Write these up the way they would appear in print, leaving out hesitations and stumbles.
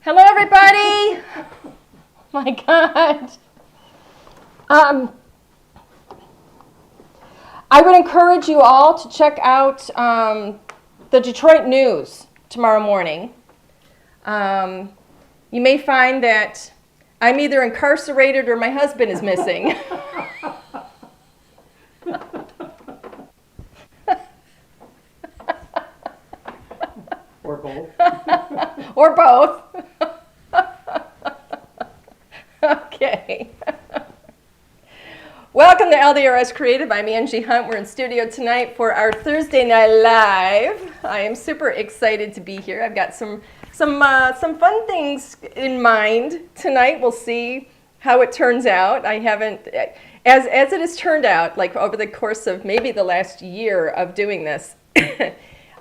Hello, everybody. My God. I would encourage you all to check out the Detroit News tomorrow morning. You may find that I'm either incarcerated or my husband is missing. Or both. Or both. Okay. Welcome to LDRS Creative. I'm Angie Hunt. We're in studio tonight for our Thursday Night Live. I am super excited to be here. I've got some fun things in mind tonight. We'll see how it turns out. I haven't, as it has turned out, like over the course of maybe the last year of doing this,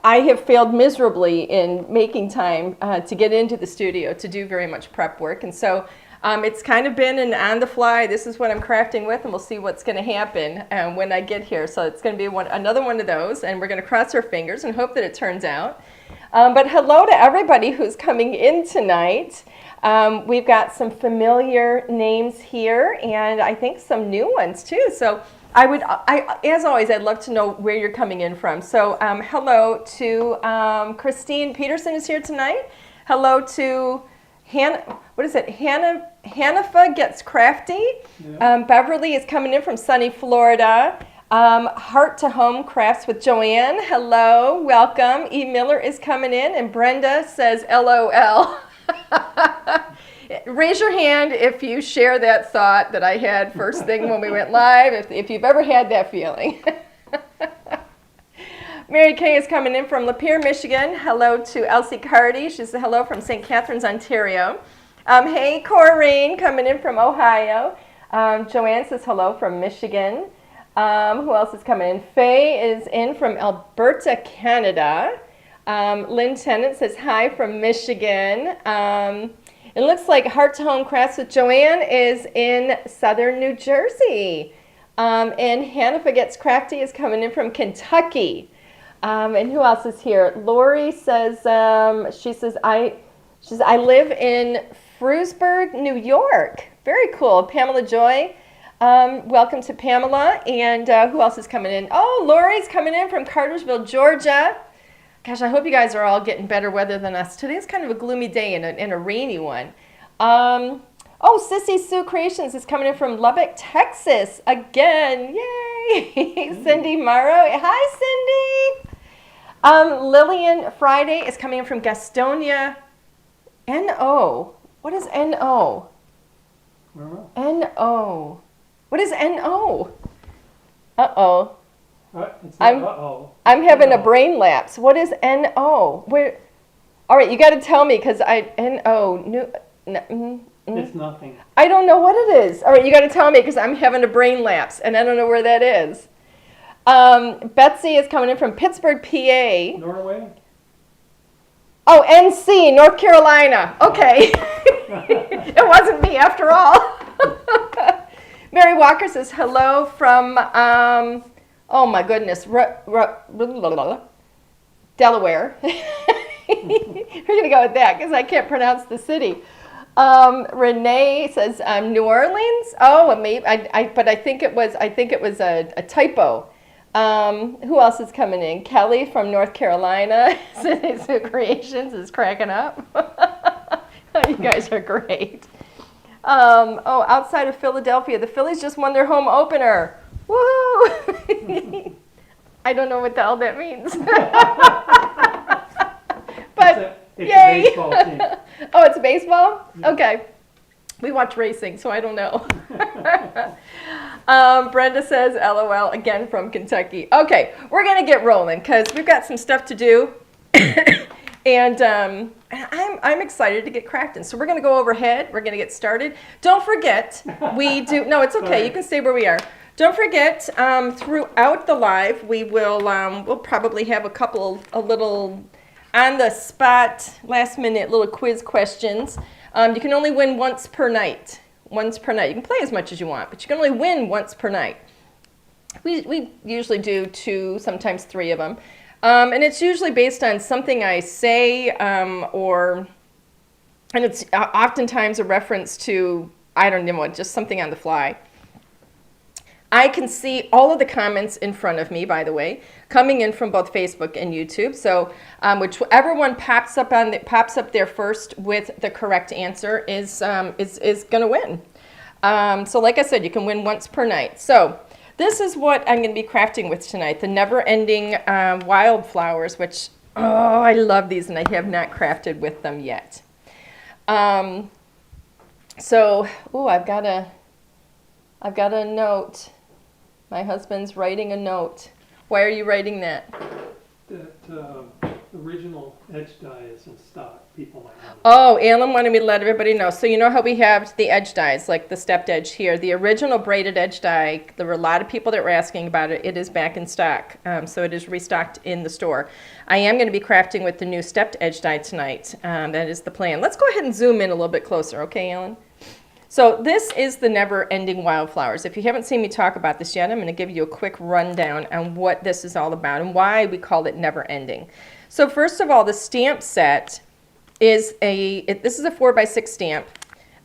I have failed miserably in making time to get into the studio to do very much prep work. And so it's kind of been an on the fly, this is what I'm crafting with, and we'll see what's going to happen when I get here. So it's going to be another one of those, and we're going to cross our fingers and hope that it turns out. But hello to everybody who's coming in tonight. We've got some familiar names here, and I think some new ones too. So as always, I'd love to know where you're coming in from. So hello to Christine Peterson is here tonight. Hello to Hanifa Gets Crafty. Yeah. Beverly is coming in from sunny Florida. Heart to Home Crafts with Joanne. Hello, welcome. E. Miller is coming in, and Brenda says LOL. Raise your hand if you share that thought that I had first thing when we went live, if you've ever had that feeling. Mary Kay is coming in from Lapeer, Michigan. Hello to Elsie Cardy. She says hello from St. Catharines, Ontario. Hey, Corrine coming in from Ohio. Joanne says hello from Michigan. Who else is coming in? Faye is in from Alberta, Canada. Lynn Tennant says hi from Michigan. It looks like Heart to Home Crafts with Joanne is in southern New Jersey. And Hanifa Gets Crafty is coming in from Kentucky. And who else is here? Lori says, she says, I live in Frewsburg, New York. Very cool. Pamela Joy. Welcome to Pamela. And who else is coming in? Oh, Lori's coming in from Cartersville, Georgia. Gosh, I hope you guys are all getting better weather than us. Today's kind of a gloomy day and a rainy one. Oh, Sissy Sue Creations is coming in from Lubbock, Texas. Again, yay! Cindy Morrow. Hi, Cindy. Lillian Friday is coming in from Gastonia. N-O. What is N-O? N-O. What is N-O? Uh-oh. I'm having a brain lapse. What is N-O? Where? All right, you got to tell me because N-O. It's nothing. I don't know what it is. All right, you got to tell me because I'm having a brain lapse and I don't know where that is. Betsy is coming in from Pittsburgh, PA. Norway? Oh, NC, North Carolina. Okay. It wasn't me after all. Mary Walker says hello from, oh my goodness, Delaware. We're going to go with that because I can't pronounce the city. Renee says New Orleans. Oh, maybe but I think it was a typo. Who else is coming in? Kelly from North Carolina. Sue Creations is cracking up. You guys are great. Oh, outside of Philadelphia, the Phillies just won their home opener. Woo! I don't know what the hell that means. But it's yay! A baseball team. Oh, it's baseball? Yeah. Okay. We watch racing, so I don't know. Brenda says, LOL, again from Kentucky. Okay, we're going to get rolling because we've got some stuff to do. And I'm excited to get crafting. So we're going to go overhead. We're going to get started. Don't forget, no, it's okay. You can stay where we are. Don't forget, throughout the live, we'll probably have a little on-the-spot, last-minute little quiz questions. You can only win once per night. Once per night. You can play as much as you want, but you can only win once per night. We usually do 2, sometimes 3 of them. And it's usually based on something I say or and it's oftentimes a reference to, I don't know, just something on the fly. I can see all of the comments in front of me, by the way, coming in from both Facebook and YouTube. So whichever one pops up there first with the correct answer is going to win. So like I said, you can win once per night. So this is what I'm going to be crafting with tonight, the Never-Ending Wildflowers, which, oh, I love these, and I have not crafted with them yet. I've got a note. My husband's writing a note. Why are you writing that? That original edge die is in stock. People might know. Oh, Alan wanted me to let everybody know. So you know how we have the edge dies, like the stepped edge here. The original braided edge die, there were a lot of people that were asking about it. It is back in stock. So it is restocked in the store. I am going to be crafting with the new stepped edge die tonight. That is the plan. Let's go ahead and zoom in a little bit closer, okay, Alan? So this is the Never-Ending Wildflowers. If you haven't seen me talk about this yet, I'm going to give you a quick rundown on what this is all about and why we call it never-ending. So first of all, the stamp set is this is a 4x6 stamp.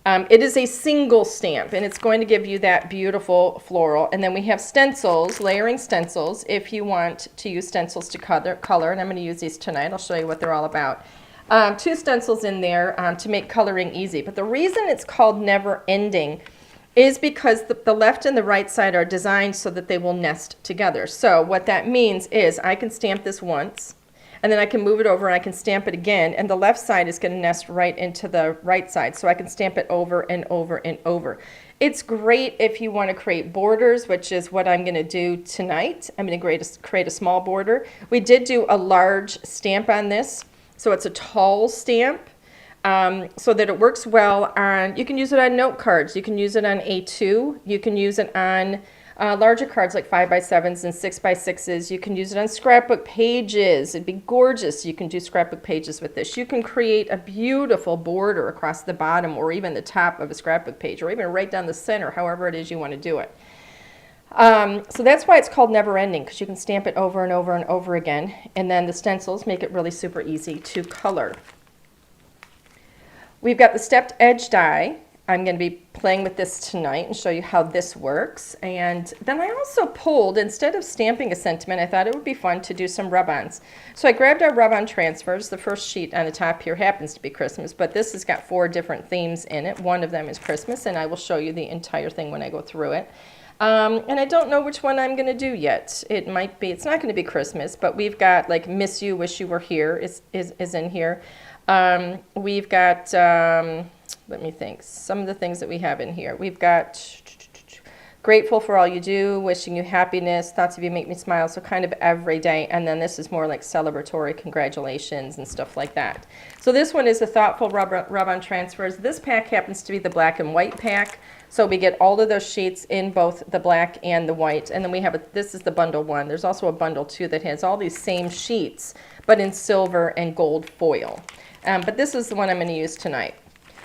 It is a single stamp, and it's going to give you that beautiful floral. And then we have stencils, layering stencils, if you want to use stencils to color. And I'm going to use these tonight. I'll show you what they're all about. 2 stencils in there to make coloring easy. But the reason it's called never-ending is because the left and the right side are designed so that they will nest together. So what that means is I can stamp this once, and then I can move it over and I can stamp it again, and the left side is going to nest right into the right side, so I can stamp it over and over and over. It's great if you want to create borders, which is what I'm going to do tonight. I'm going to create a small border. We did do a large stamp on this. So it's a tall stamp so that it works well on, you can use it on note cards, you can use it on A2, you can use it on larger cards like 5x7s and 6x6s, you can use it on scrapbook pages. It'd be gorgeous. You can do scrapbook pages with this. You can create a beautiful border across the bottom or even the top of a scrapbook page or even right down the center, however it is you want to do it. So that's why it's called never-ending, because you can stamp it over and over and over again, and then the stencils make it really super easy to color. We've got the stepped edge die. I'm going to be playing with this tonight and show you how this works. And then I also pulled, instead of stamping a sentiment, I thought it would be fun to do some rub-ons. So I grabbed our rub-on transfers. The first sheet on the top here happens to be Christmas, but this has got 4 different themes in it. One of them is Christmas, and I will show you the entire thing when I go through it. And I don't know which one I'm going to do yet. It might be, it's not going to be Christmas, but we've got like Miss You, Wish You Were Here is in here. We've got, let me think, some of the things that we have in here. We've got Grateful for All You Do, Wishing You Happiness, Thoughts of You Make Me Smile, so kind of every day. And then this is more like celebratory congratulations and stuff like that. So this one is the Thoughtful Rub-On Transfers. This pack happens to be the black and white pack. So we get all of those sheets in both the black and the white. And then we have, this is the bundle 1. There's also a bundle 2 that has all these same sheets, but in silver and gold foil. But this is the one I'm going to use tonight.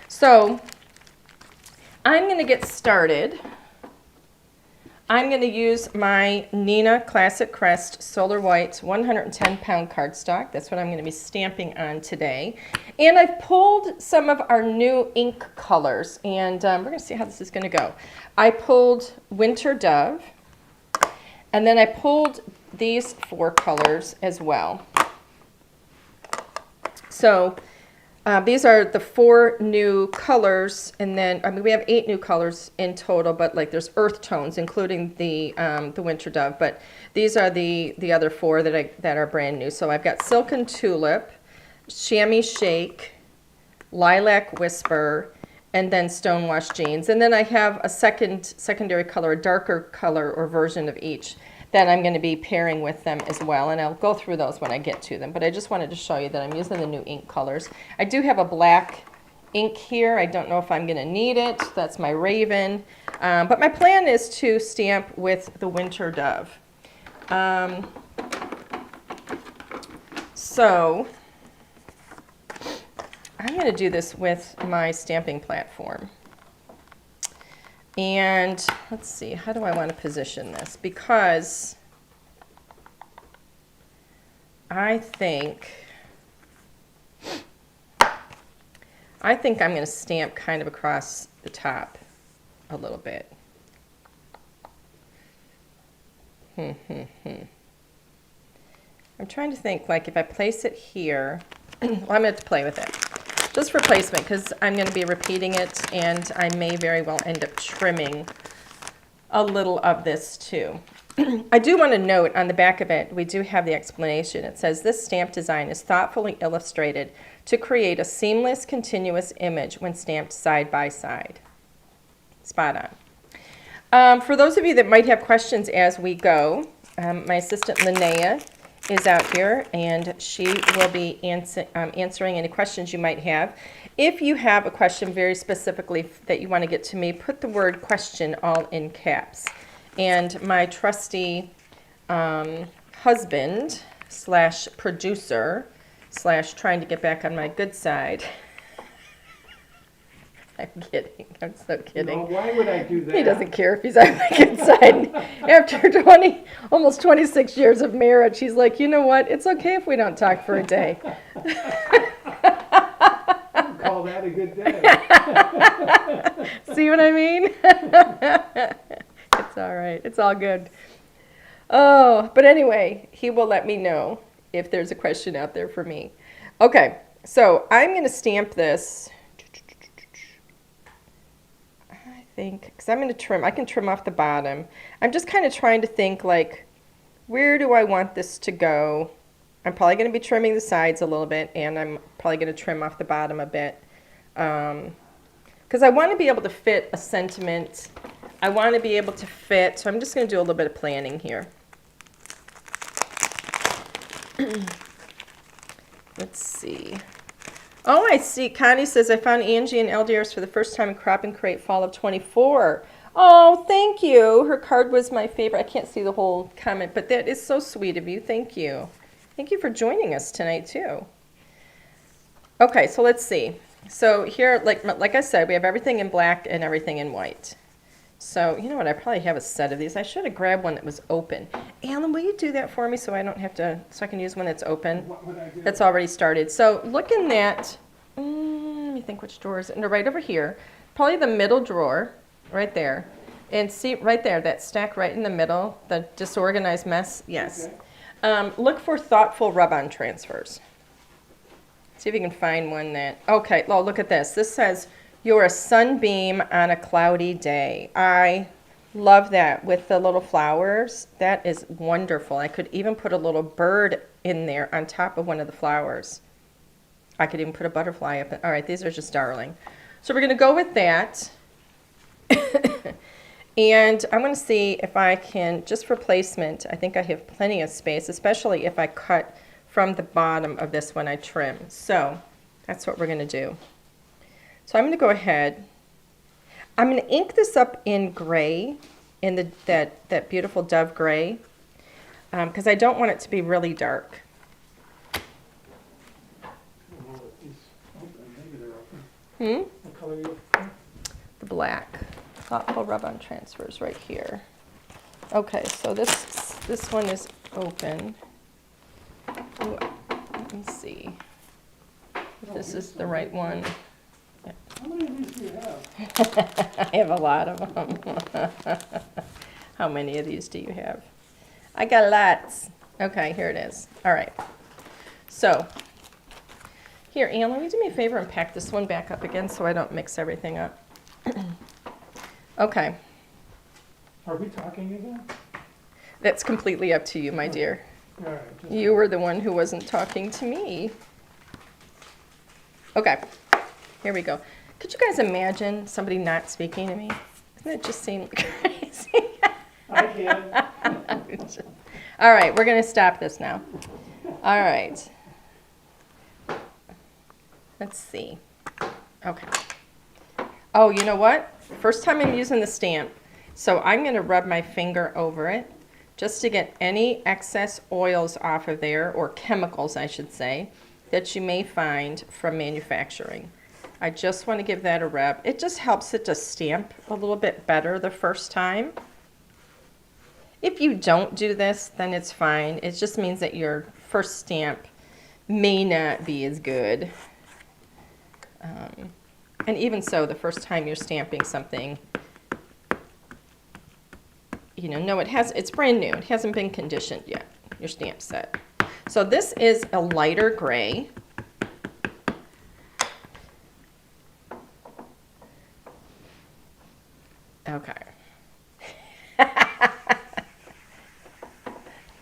So I'm going to get started. I'm going to use my Nina Classic Crest Solar White 110-pound cardstock. That's what I'm going to be stamping on today. And I've pulled some of our new ink colors, and we're going to see how this is going to go. I pulled Winter Dove, and then I pulled these 4 colors as well. So these are the 4 new colors, and then I mean we have 8 new colors in total, but like there's earth tones, including the Winter Dove. But these are the other 4 that are brand new. So I've got Silken Tulip, Chamois Shake, Lilac Whisper, and then Stonewashed Jeans. And then I have a secondary color, a darker color or version of each that I'm going to be pairing with them as well, and I'll go through those when I get to them. But I just wanted to show you that I'm using the new ink colors. I do have a black ink here. I don't know if I'm going to need it. That's my Raven. But my plan is to stamp with the Winter Dove. So I'm going to do this with my stamping platform. And let's see, how do I want to position this? Because I think I think I'm going to stamp kind of across the top a little bit. I'm trying to think, like, if I place it here, well, I'm going to have to play with it. Just for placement, because I'm going to be repeating it, and I may very well end up trimming a little of this too. I do want to note on the back of it, we do have the explanation. It says, this stamp design is thoughtfully illustrated to create a seamless, continuous image when stamped side by side. Spot on. For those of you that might have questions as we go, my assistant Linnea is out here, and she will be answering any questions you might have. If you have a question very specifically that you want to get to me, put the word question all in caps. And my trusty husband slash producer slash trying to get back on my good side. I'm kidding. I'm so kidding. No, why would I do that? He doesn't care if he's on my good side. After almost 26 years of marriage, he's like, you know what? It's okay if we don't talk for a day. Call that a good day. See what I mean? It's all right. It's all good. Oh, but anyway, he will let me know if there's a question out there for me. Okay, so I'm going to stamp this. I think, because I'm going to trim. I can trim off the bottom. I'm just kind of trying to think, like, where do I want this to go? I'm probably going to be trimming the sides a little bit, and I'm probably going to trim off the bottom a bit. Because I want to be able to fit a sentiment. I want to be able to fit, so I'm just going to do a little bit of planning here. Let's see. Oh, I see. Connie says, I found Angie and LDRS for the first time in Crop and Crate fall of 24. Oh, thank you. Her card was my favorite. I can't see the whole comment, but that is so sweet of you. Thank you. Thank you for joining us tonight, too. Okay, so let's see. So here, like I said, we have everything in black and everything in white. So, you know what, I probably have a set of these. I should have grabbed one that was open. Alan, will you do that for me so I don't have to, so I can use one that's open? What would I do? That's already started. So look in that, let me think which drawer is it? No, right over here. Probably the middle drawer, right there. And see, right there, that stack right in the middle, the disorganized mess, yes. Okay. Look for thoughtful rub-on transfers. See if you can find one that, okay, well, look at this. This says, you're a sunbeam on a cloudy day. I love that with the little flowers. That is wonderful. I could even put a little bird in there on top of one of the flowers. I could even put a butterfly up. All right, these are just darling. So we're going to go with that. And I'm going to see if I can, just for placement, I think I have plenty of space, especially if I cut from the bottom of this when I trim. So that's what we're going to do. So I'm going to go ahead. I'm going to ink this up in gray, in that beautiful dove gray, because I don't want it to be really dark. Maybe they're open. What color are you looking The black. Thoughtful rub-on transfers right here. Okay, so this one is open. Ooh, let me see if this is the right one. How many of these do you have? I have a lot of them. How many of these do you have? I got lots. Okay, here it is. All right. So, here, Anne, will you do me a favor and pack this one back up again so I don't mix everything up? Okay. Are we talking again? That's completely up to you, my dear. All right. Just You were the one who wasn't talking to me. Okay, here we go. Could you guys imagine somebody not speaking to me? Doesn't that just seem crazy? I can. All right, we're going to stop this now. All right. Let's see. Okay. Oh, you know what? First time I'm using the stamp. So I'm going to rub my finger over it just to get any excess oils off of there, or chemicals, I should say, that you may find from manufacturing. I just want to give that a rub. It just helps it to stamp a little bit better the first time. If you don't do this, then it's fine. It just means that your first stamp may not be as good. And even so, the first time you're stamping something, you know, no, it's brand new. It hasn't been conditioned yet, your stamp set. So this is a lighter gray. Okay.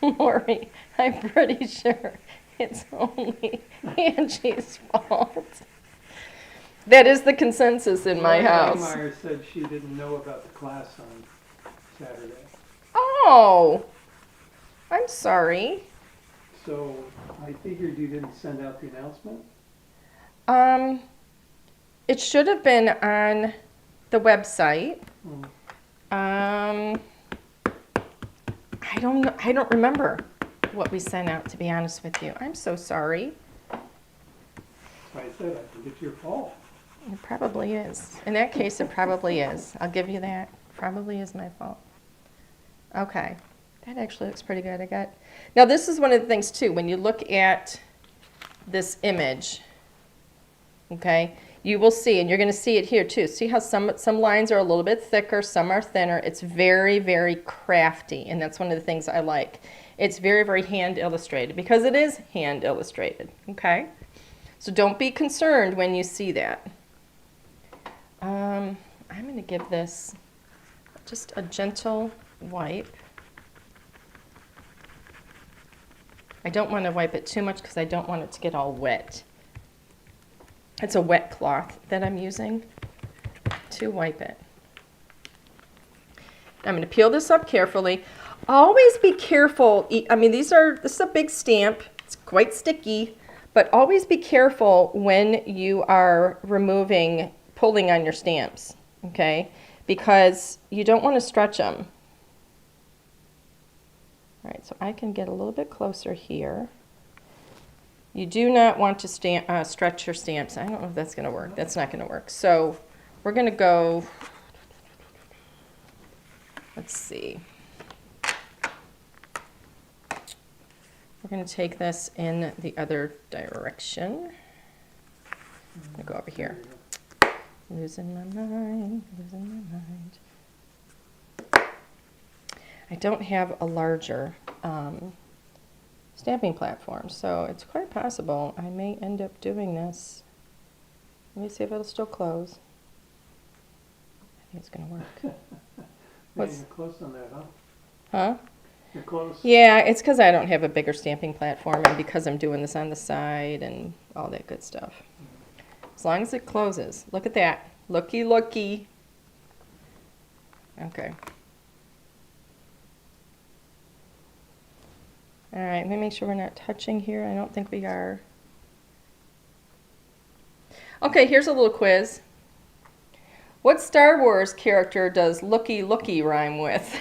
Lori, I'm pretty sure it's only Angie's fault. That is the consensus in my house. Meyer said she didn't know about the class on Saturday. Oh, I'm sorry. So I figured you didn't send out the announcement? It should have been on the website. Hmm. I don't know. I don't remember what we sent out, to be honest with you. I'm so sorry. I said, I think it's your fault. It probably is. In that case, it probably is. I'll give you that. Probably is my fault. Okay. That actually looks pretty good. Now this is one of the things too, when you look at this image, okay, you will see, and you're going to see it here too. See how some lines are a little bit thicker, some are thinner. It's very, very crafty, and that's one of the things I like. It's very, very hand illustrated because it is hand illustrated, okay? So don't be concerned when you see that. I'm going to give this just a gentle wipe. I don't want to wipe it too much because I don't want it to get all wet. It's a wet cloth that I'm using to wipe it. I'm going to peel this up carefully. Always be careful. I mean, this is a big stamp. It's quite sticky, but always be careful when you are pulling on your stamps, okay? Because you don't want to stretch them. All right, so I can get a little bit closer here. You do not want to stretch your stamps. I don't know if that's going to work. That's not going to work. So we're going to go, let's see. We're going to take this in the other direction. I'm going to go over here. Losing my mind, losing my mind. I don't have a larger stamping platform, so it's quite possible I may end up doing this. Let me see if it'll still close. I think it's going to work. You're close on that, huh? Huh? You're close. Yeah, it's because I don't have a bigger stamping platform and because I'm doing this on the side and all that good stuff. As long as it closes. Look at that. Looky, looky. Okay. All right, let me make sure we're not touching here. I don't think we are. Okay, here's a little quiz. What Star Wars character does looky, looky rhyme with?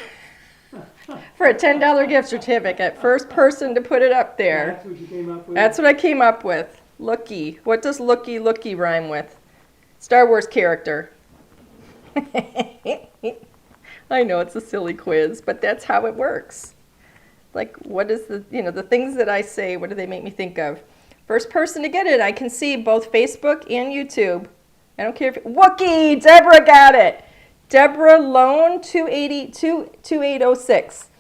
For a $10 gift certificate. First person to put it up there. That's what you came up with? That's what I came up with. Looky. What does looky, looky rhyme with? Star Wars character. I know it's a silly quiz, but that's how it works. Like, what is the things that I say, what do they make me think of? First person to get it, I can see both Facebook and YouTube. I don't care if, Wookie! Deborah got it! Deborah Lone 2806.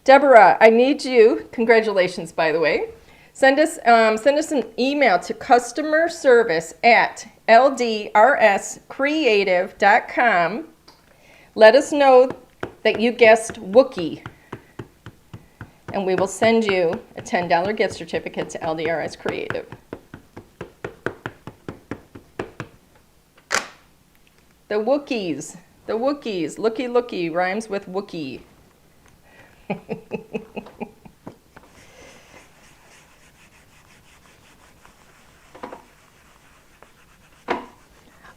Deborah, I need you, congratulations by the way, send us an email to customerservice@ldrscreative.com. Let us know that you guessed Wookie, and we will send you a $10 gift certificate to LDRS Creative. The Wookiees. The Wookiees. Looky, looky rhymes with Wookie.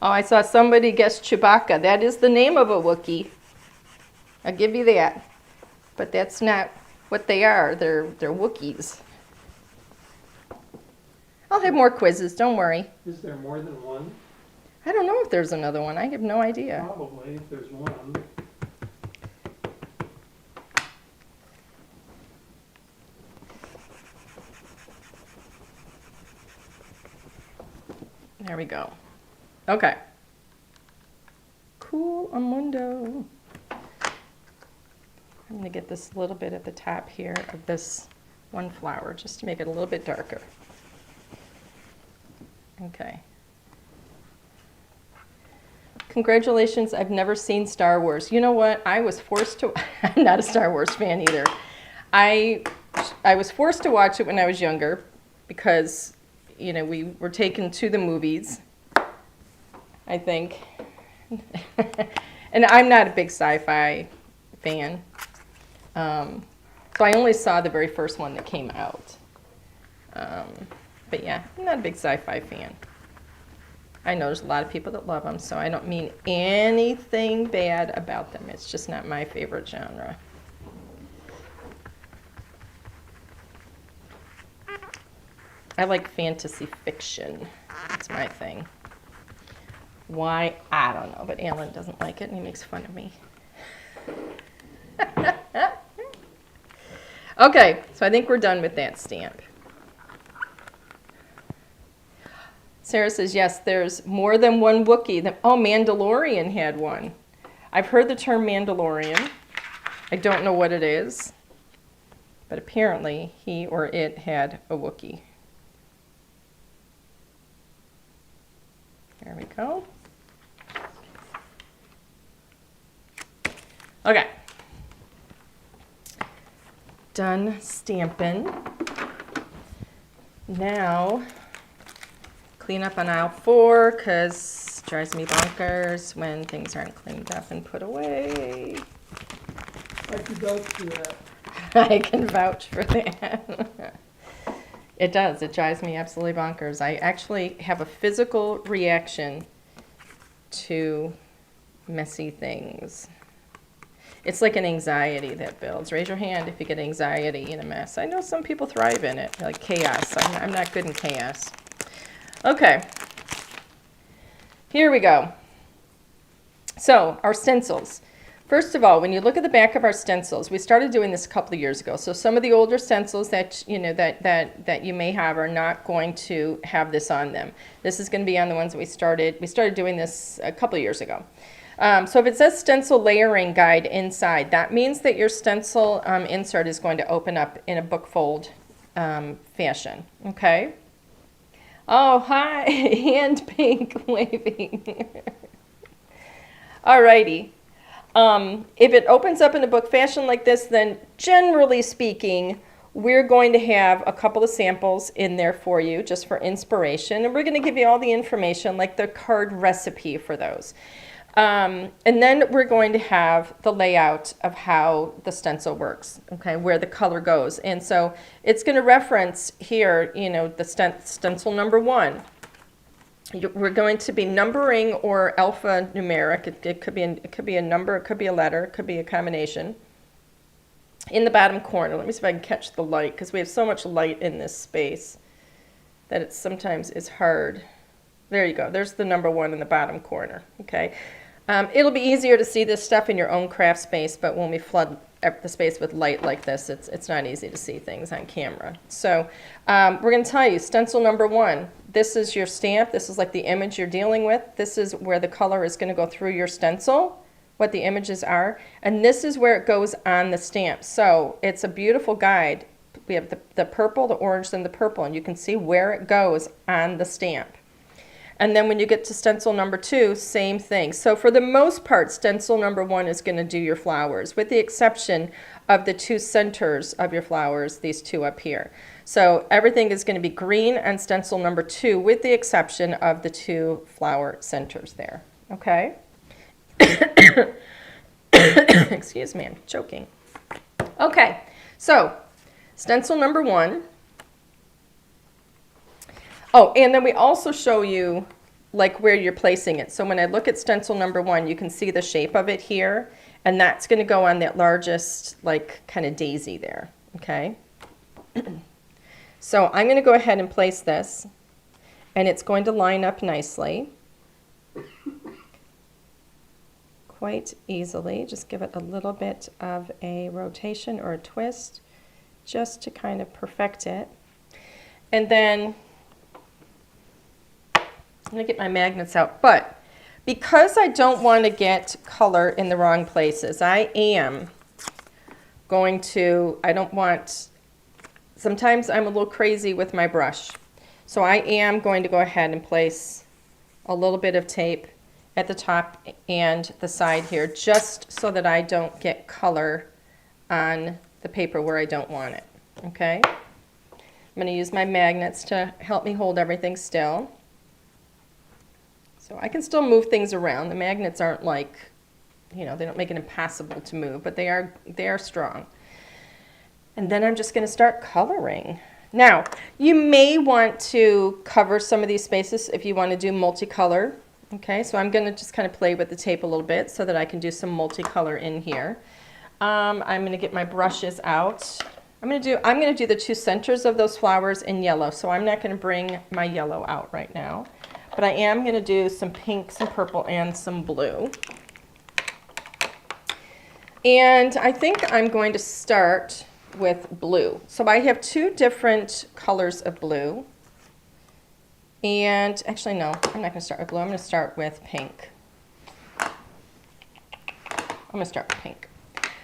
Oh, I saw somebody guess Chewbacca. That is the name of a Wookiee. I'll give you that. But that's not what they are. They're Wookiees. I'll have more quizzes, don't worry. Is there more than one? I don't know if there's another one. I have no idea. Probably, if there's one. There we go. Okay. cool mundo. I'm going to get this little bit at the top here of this one flower just to make it a little bit darker. Okay. Congratulations, I've never seen Star Wars. You know what? I was forced to, I'm not a Star Wars fan either. I was forced to watch it when I was younger because, you know, we were taken to the movies, I think. And I'm not a big sci-fi fan. So I only saw the very first one that came out. But yeah, I'm not a big sci-fi fan. I know there's a lot of people that love them, so I don't mean anything bad about them. It's just not my favorite genre. I like fantasy fiction. That's my thing. Why? I don't know, but Alan doesn't like it and he makes fun of me. Okay, so I think we're done with that stamp. Sarah says, yes, there's more than one Wookiee. Oh, Mandalorian had one. I've heard the term Mandalorian. I don't know what it is, but apparently he or it had a Wookiee. There we go. Okay. Done stamping. Now, clean up on aisle 4 because it drives me bonkers when things aren't cleaned up and put away. I could vouch for that. I can vouch for that. It does. It drives me absolutely bonkers. I actually have a physical reaction to messy things. It's like an anxiety that builds. Raise your hand if you get anxiety in a mess. I know some people thrive in it, like chaos. I'm not good in chaos. Okay. Here we go. So, our stencils. First of all, when you look at the back of our stencils, we started doing this a couple of years ago. So some of the older stencils that you know that you may have are not going to have this on them. This is going to be on the ones that we started doing this a couple of years ago. So if it says stencil layering guide inside, that means that your stencil insert is going to open up in a bookfold fashion. Okay. Oh, hi, hand pink waving. Alrighty. If it opens up in a book fashion like this, then generally speaking, we're going to have a couple of samples in there for you just for inspiration. And we're going to give you all the information, like the card recipe for those. And then we're going to have the layout of how the stencil works, okay, where the color goes. And so it's going to reference here, you know, the stencil number 1. We're going to be numbering or alphanumeric. It could be a number, it could be a letter, it could be a combination. In the bottom corner, let me see if I can catch the light, because we have so much light in this space that it sometimes is hard. There you go. There's the number 1 in the bottom corner. Okay. It'll be easier to see this stuff in your own craft space, but when we flood the space with light like this, it's not easy to see things on camera. So we're going to tell you, stencil number 1. This is your stamp. This is like the image you're dealing with. This is where the color is going to go through your stencil, what the images are. And this is where it goes on the stamp. So it's a beautiful guide. We have the purple, the orange, and the purple, and you can see where it goes on the stamp. And then when you get to stencil number 2, same thing. So for the most part, stencil number 1 is going to do your flowers, with the exception of the 2 centers of your flowers, these 2 up here. So everything is going to be green on stencil number 2, with the exception of the 2 flower centers there. Okay? Excuse me, I'm choking. Okay, so stencil number 1. Oh, and then we also show you like where you're placing it. So when I look at stencil number 1, you can see the shape of it here, and that's going to go on that largest like kind of daisy there, okay? So I'm going to go ahead and place this, and it's going to line up nicely. Quite easily. Just give it a little bit of a rotation or a twist just to kind of perfect it. And then I'm going to get my magnets out, but Because I don't want to get color in the wrong places, I am going to, I don't want, sometimes I'm a little crazy with my brush. So I am going to go ahead and place a little bit of tape at the top and the side here, just so that I don't get color on the paper where I don't want it, okay? I'm going to use my magnets to help me hold everything still. So I can still move things around. The magnets aren't like, you know, they don't make it impossible to move, but they are strong. And then I'm just going to start coloring. Now, you may want to cover some of these spaces if you want to do multicolor. Okay, so I'm going to just kind of play with the tape a little bit so that I can do some multicolor in here. I'm going to get my brushes out. I'm going to do the two centers of those flowers in yellow, so I'm not going to bring my yellow out right now. But I am going to do some pink, some purple, and some blue. And I think I'm going to start with blue. So I have two different colors of blue. And actually, no, I'm not going to start with blue. I'm going to start with pink.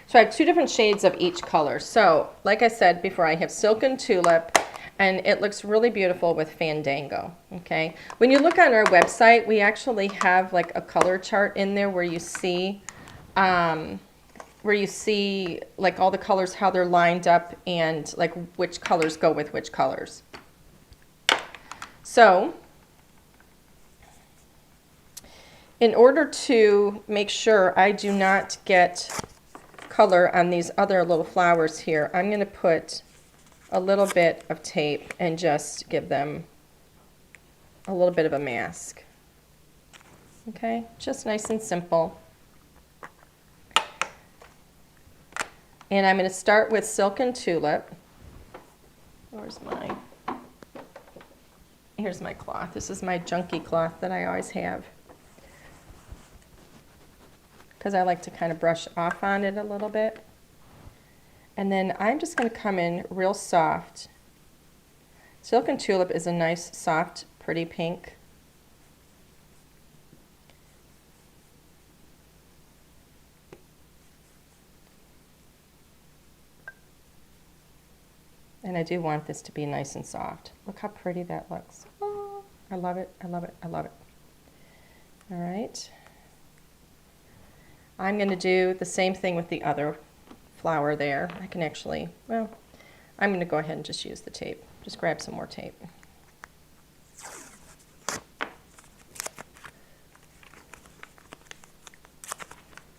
So I have two different shades of each color. So like I said before, I have Silken Tulip, and it looks really beautiful with Fandango, okay? When you look on our website, we actually have like a color chart in there where you see like all the colors, how they're lined up, and like which colors go with which colors. So in order to make sure I do not get color on these other little flowers here, I'm going to put a little bit of tape and just give them a little bit of a mask. Okay, just nice and simple. And I'm going to start with Silken Tulip. Here's my cloth. This is my junky cloth that I always have, because I like to kind of brush off on it a little bit. And then I'm just going to come in real soft. Silken Tulip is a nice, soft, pretty pink. And I do want this to be nice and soft. Look how pretty that looks. Oh, I love it, I love it, I love it. All right. I'm going to do the same thing with the other flower there. I can actually, well, I'm going to go ahead and just use the tape. Just grab some more tape.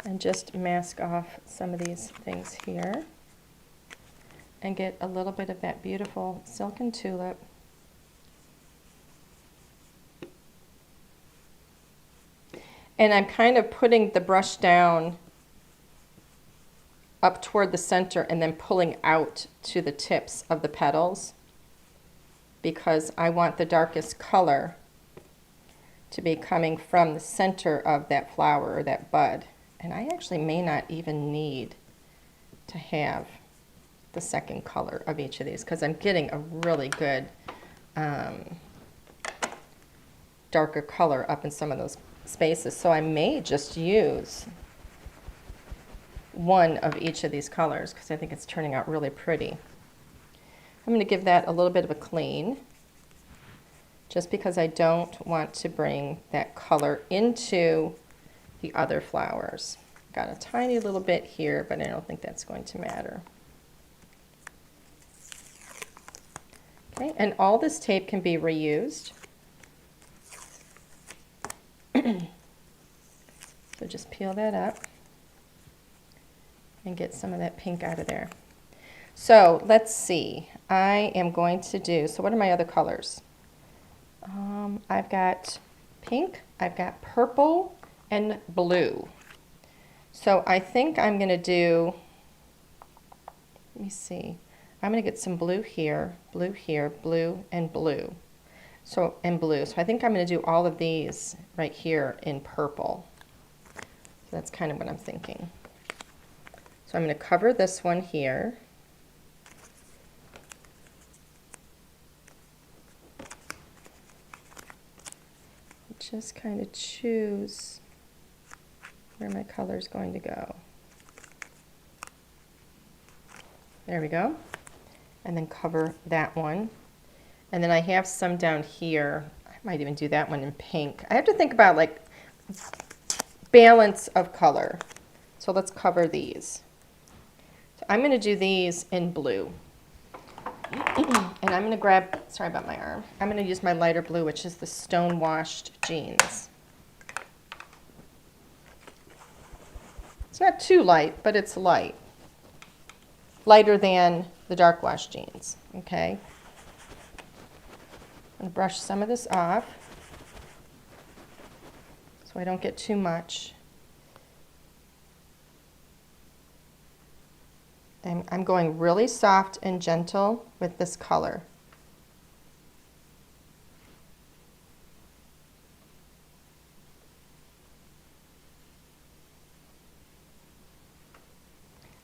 And just mask off some of these things here. And get a little bit of that beautiful Silken Tulip. And I'm kind of putting the brush down up toward the center and then pulling out to the tips of the petals, because I want the darkest color to be coming from the center of that flower or that bud. And I actually may not even need to have the second color of each of these, because I'm getting a really good darker color up in some of those spaces. So I may just use one of each of these colors, because I think it's turning out really pretty. I'm going to give that a little bit of a clean, just because I don't want to bring that color into the other flowers. Got a tiny little bit here, but I don't think that's going to matter. Okay, and all this tape can be reused. So just peel that up and get some of that pink out of there. So let's see. I am going to do, so what are my other colors? I've got pink, I've got purple, and blue. So I think I'm going to do, let me see. I'm going to get some blue here, blue, and blue. So, and blue. So I think I'm going to do all of these right here in purple. So that's kind of what I'm thinking. So I'm going to cover this one here. just kind of choose where my color is going to go. There we go. And then cover that one. And then I have some down here. I might even do that one in pink. I have to think about like balance of color. So let's cover these. So I'm going to do these in blue. And I'm going to grab, sorry about my arm, I'm going to use my lighter blue, which is the Stone Washed Jeans. It's not too light, but it's light. Lighter than the Dark Wash Jeans, okay? I'm going to brush some of this off so I don't get too much. And I'm going really soft and gentle with this color.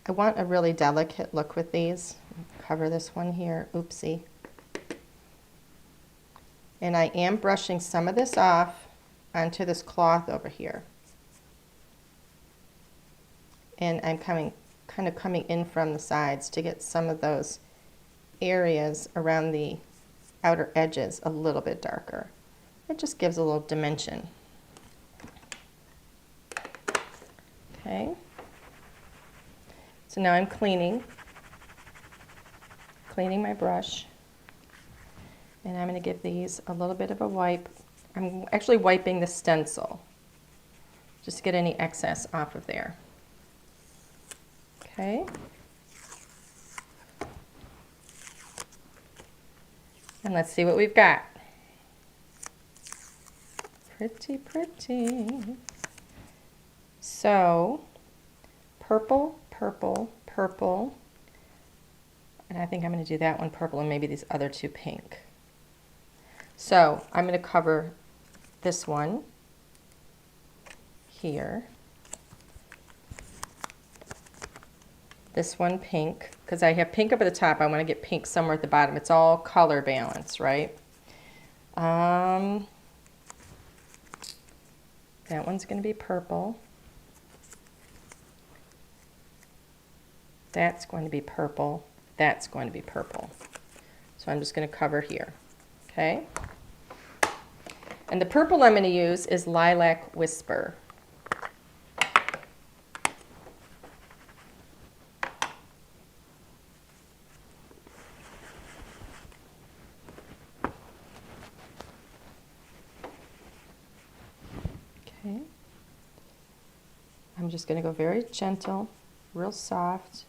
I want a really delicate look with these. Cover this one here, oopsie. And I am brushing some of this off onto this cloth over here. And I'm kind of coming in from the sides to get some of those areas around the outer edges a little bit darker. It just gives a little dimension. Okay. So now I'm cleaning my brush, and I'm going to give these a little bit of a wipe. I'm actually wiping the stencil just to get any excess off of there. Okay. And let's see what we've got. Pretty, pretty. So, purple, purple, purple. And I think I'm going to do that one purple and maybe these other two pink. So, I'm going to cover this one here. This one pink, because I have pink up at the top. I want to get pink somewhere at the bottom. It's all color balance, right? That one's going to be purple. That's going to be purple. That's going to be purple. So I'm just going to cover here, okay? And the purple I'm going to use is Lilac Whisper. Okay. I'm just going to go very gentle, real soft.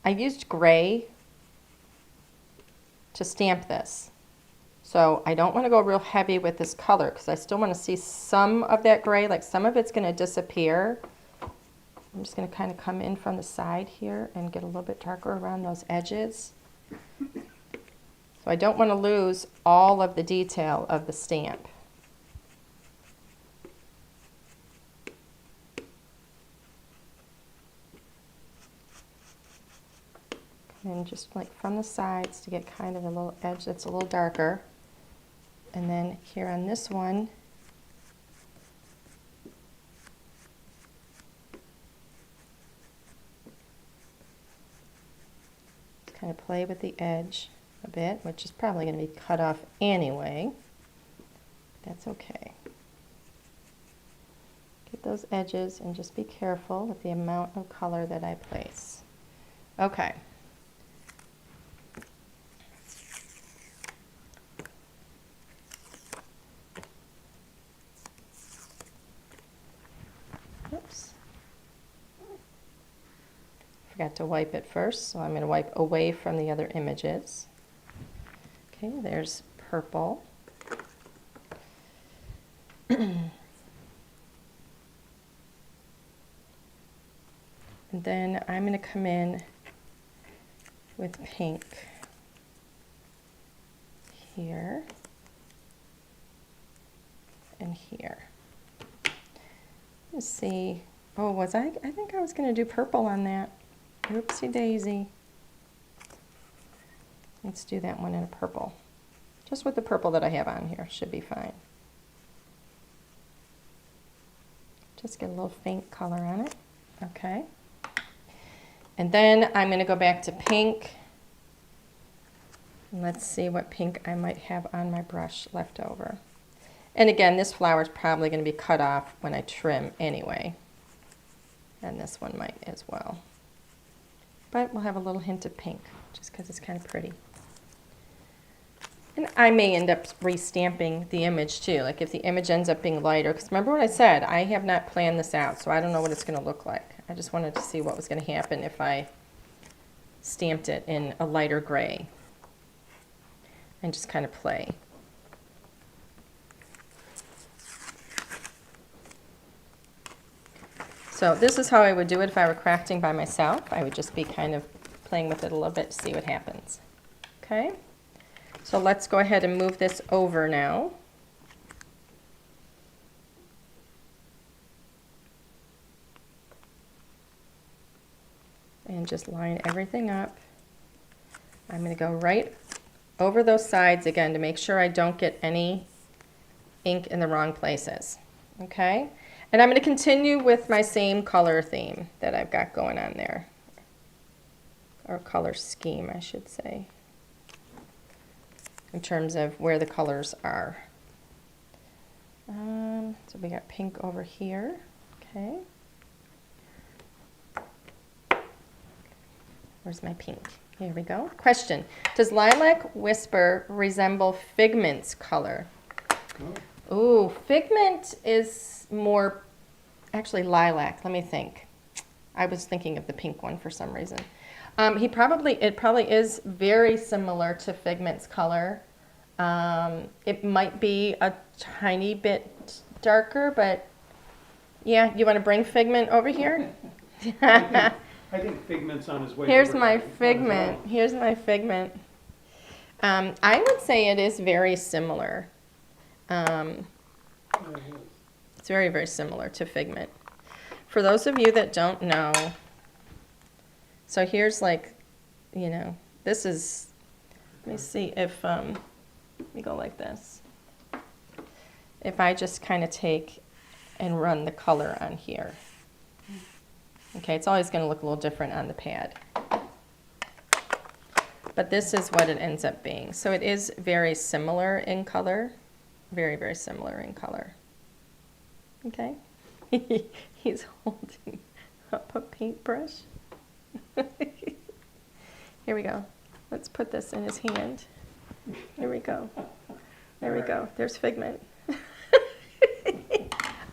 I used gray to stamp this. So I don't want to go real heavy with this color because I still want to see some of that gray, like some of it's going to disappear. I'm just going to kind of come in from the side here and get a little bit darker around those edges. So I don't want to lose all of the detail of the stamp. And just like from the sides to get kind of a little edge that's a little darker. And then here on this one, kind of play with the edge a bit, which is probably going to be cut off anyway. That's okay. Get those edges and just be careful with the amount of color that I place. Okay. Oops. Forgot to wipe it first, so I'm going to wipe away from the other images. Okay, there's purple. And then I'm going to come in with pink here and here. Let's see. Oh, I think I was going to do purple on that. Oopsie daisy. Let's do that one in a purple. Just with the purple that I have on here, should be fine. Just get a little faint color on it. Okay. And then I'm going to go back to pink. And let's see what pink I might have on my brush left over. And again, this flower is probably going to be cut off when I trim anyway. And this one might as well. But we'll have a little hint of pink, just because it's kind of pretty. And I may end up restamping the image too, like if the image ends up being lighter. Because remember what I said, I have not planned this out, so I don't know what it's going to look like. I just wanted to see what was going to happen if I stamped it in a lighter gray. And just kind of play. So this is how I would do it if I were crafting by myself. I would just be kind of playing with it a little bit to see what happens. Okay, so let's go ahead and move this over now. And just line everything up. I'm going to go right over those sides again to make sure I don't get any ink in the wrong places. Okay? And I'm going to continue with my same color theme that I've got going on there. Or color scheme, I should say. In terms of where the colors are. So we got pink over here. Okay. Where's my pink? Here we go. Question. Does Lilac Whisper resemble Figment's color? Oh. Ooh, Figment is more, actually lilac, let me think. I was thinking of the pink one for some reason. It probably is very similar to Figment's color. It might be a tiny bit darker, but yeah, you want to bring Figment over here? I think Figment's on his way. Here's my Figment. Here's my Figment. I would say it is very similar. It's very, very similar to Figment. For those of you that don't know, so here's like, you know, this is, let me see if, let me go like this. If I just kind of take and run the color on here. Okay, it's always going to look a little different on the pad. But this is what it ends up being. So it is very similar in color. Very, very similar in color. Okay? He's holding up a paintbrush. Here we go. Let's put this in his hand. Here we go. There we go. There's Figment.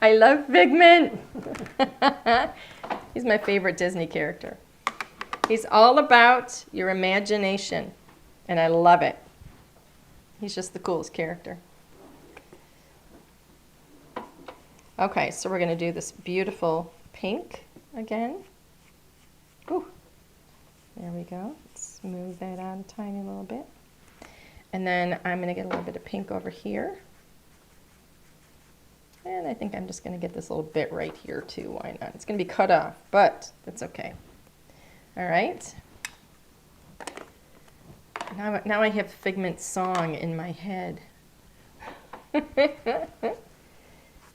I love Figment. He's my favorite Disney character. He's all about your imagination, and I love it. He's just the coolest character. Okay, so we're going to do this beautiful pink again. Ooh, there we go. Let's smooth that out a tiny little bit. And then I'm going to get a little bit of pink over here. And I think I'm just going to get this little bit right here too. Why not? It's going to be cut off, but that's okay. All right. Now I have Figment's song in my head.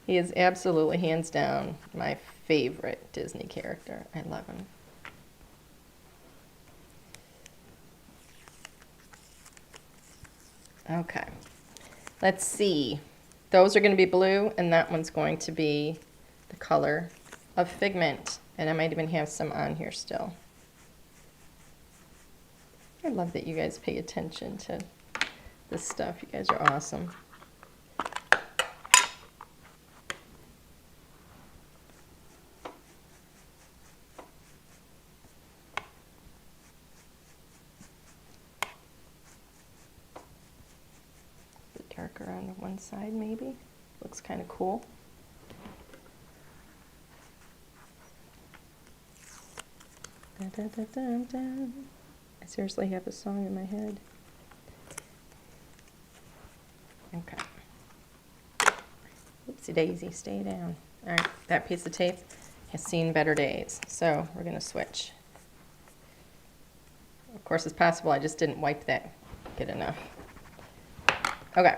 He is absolutely, hands down, my favorite Disney character. I love him. Okay. Let's see. Those are going to be blue, and that one's going to be the color of Figment. And I might even have some on here still. I love that you guys pay attention to this stuff. You guys are awesome. Darker on the one side, maybe. Looks kind of cool. Da, da, da, da, da. I seriously have a song in my head. Okay. Oopsie daisy, stay down. All right, that piece of tape has seen better days, so we're going to switch. Of course, it's possible I just didn't wipe that get enough. Okay.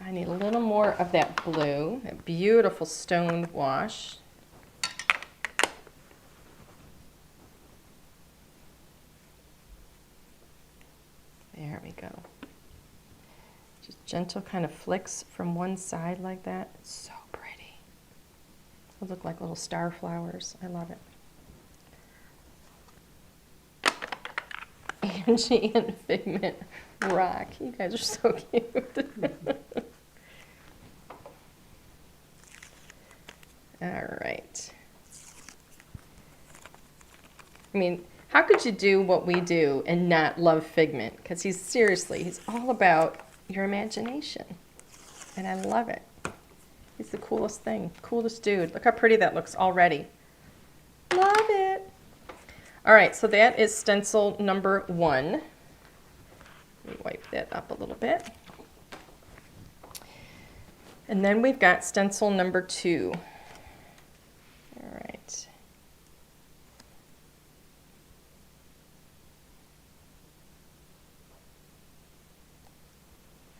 I need a little more of that blue, that beautiful stone wash. There we go. Just gentle kind of flicks from one side like that. It's so pretty. They look like little star flowers. I love it. Angie and Figment rock. You guys are so cute. All right. I mean, how could you do what we do and not love Figment? Because he's all about your imagination. And I love it. He's the coolest thing, coolest dude. Look how pretty that looks already. Love it. All right, so that is stencil number 1. Let me wipe that up a little bit. And then we've got stencil number 2. All right.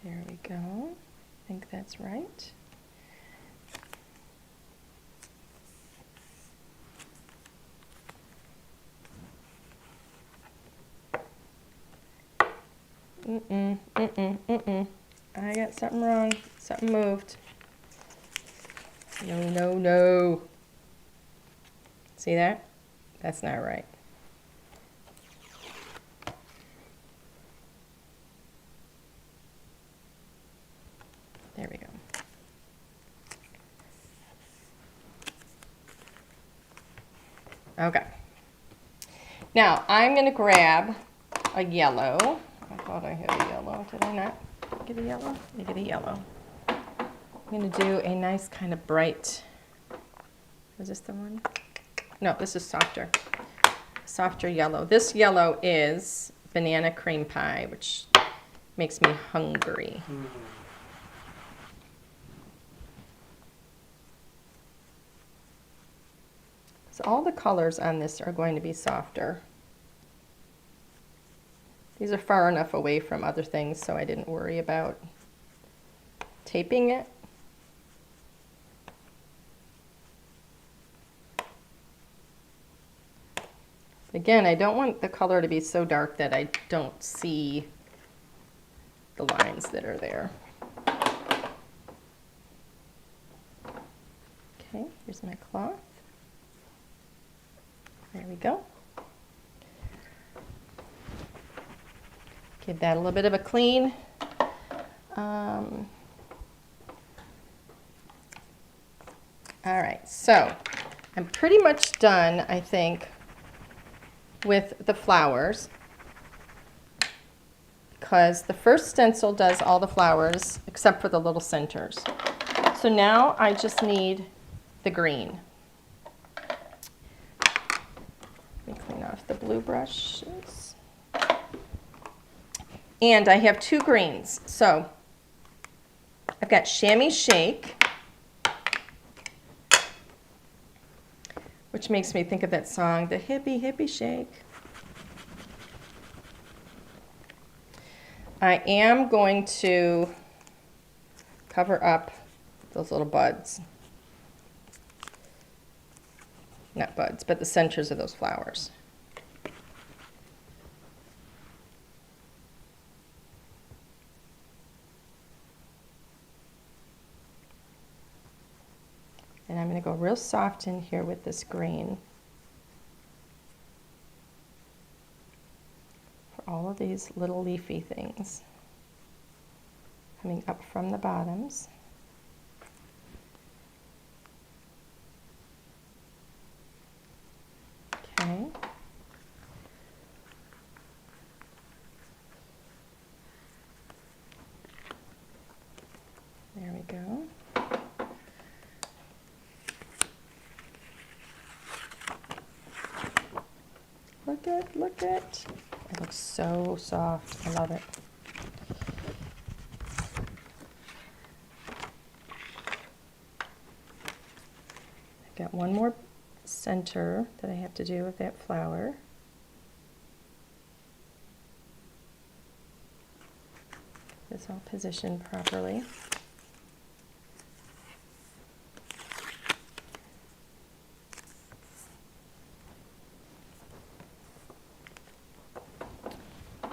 There we go. I think that's right. I got something wrong. Something moved. No, no, no. See that? That's not right. There we go. Okay. Now, I'm going to grab a yellow. I thought I had a yellow. Did I not get a yellow? Let me get a yellow. I'm going to do a nice kind of bright. Is this the one? No, this is softer. Softer yellow. This yellow is banana cream pie, which makes me hungry. So all the colors on this are going to be softer. These are far enough away from other things, so I didn't worry about taping it. Again, I don't want the color to be so dark that I don't see the lines that are there. Okay, here's my cloth. There we go. Give that a little bit of a clean. All right, so I'm pretty much done, I think, with the flowers, because the first stencil does all the flowers except for the little centers. So now I just need the green. Let me clean off the blue brushes. And I have 2 greens. So I've got Chamois Shake, which makes me think of that song, the hippie, hippie shake. I am going to cover up those little buds. Not buds, but the centers of those flowers. And I'm going to go real soft in here with this green for all of these little leafy things coming up from the bottoms. Okay. There we go. Look at. It looks so soft. I love it. I've got one more center that I have to do with that flower. this all positioned properly.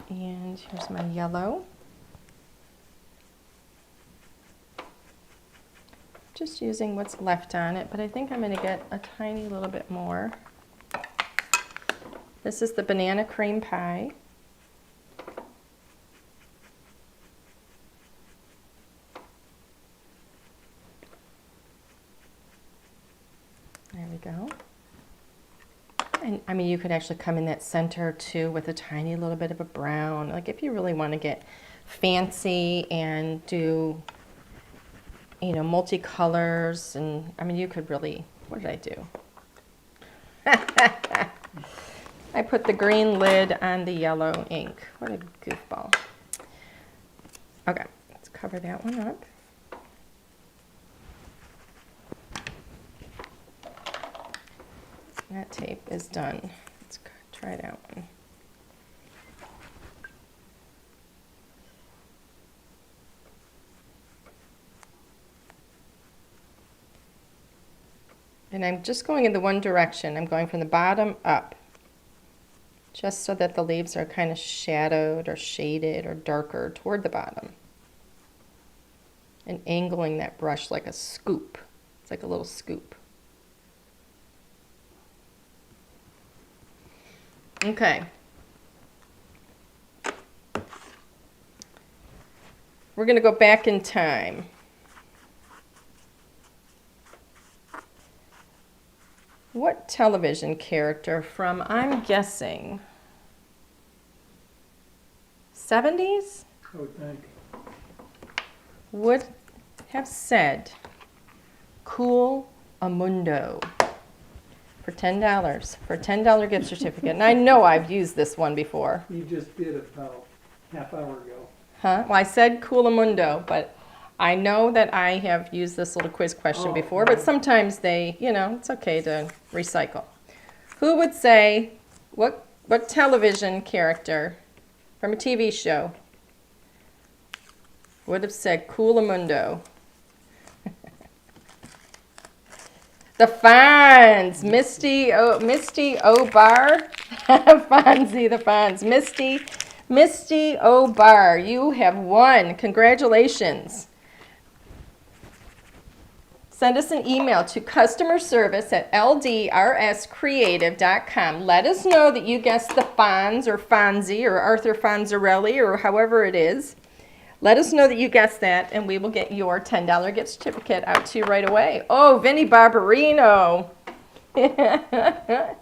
And here's my yellow. Just using what's left on it, but I think I'm going to get a tiny little bit more. This is the banana cream pie. There we go. And I mean, you could actually come in that center too with a tiny little bit of a brown. Like if you really want to get fancy and do, you know, multicolors, and I mean, you could really, what did I do? I put the green lid on the yellow ink. What a goofball. Okay, let's cover that one up. That tape is done. Let's try that one. And I'm just going in the one direction. I'm going from the bottom up, just so that the leaves are kind of shadowed or shaded or darker toward the bottom. And angling that brush like a scoop. It's like a little scoop. Okay. We're going to go back in time. What television character from, I'm guessing, 70s? I would think. Would have said Cool Amundo for $10, for a $10 gift certificate. And I know I've used this one before. You just did it about half hour ago. Huh? Well, I said Cool Amundo, but I know that I have used this little quiz question before, but sometimes they, you know, it's okay to recycle. Who would say, what television character from a TV show would have said Cool Amundo? The Fonz, Misty O'Barr, Fonzie the Fonz, Misty O'Barr, you have won. Congratulations. Send us an email to customerservice@ldrscreative.com. Let us know that you guessed the Fonz or Fonzie or Arthur Fonzarelli or however it is. Let us know that you guessed that, and we will get your $10 gift certificate out to you right away. Oh, Vinnie Barbarino. That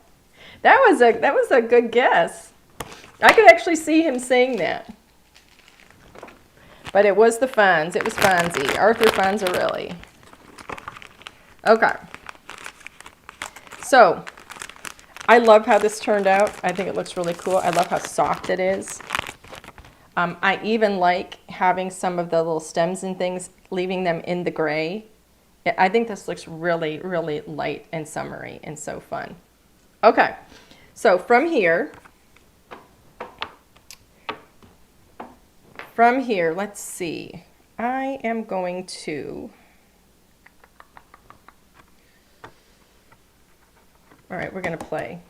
was a good guess. I could actually see him saying that. But it was the Fonz. It was Fonzie. Arthur Fonzarelli. Okay. So, I love how this turned out. I think it looks really cool. I love how soft it is. I even like having some of the little stems and things, leaving them in the gray. I think this looks really, really light and summery and so fun. Okay, so from here, let's see. I am going to, all right, we're going to play.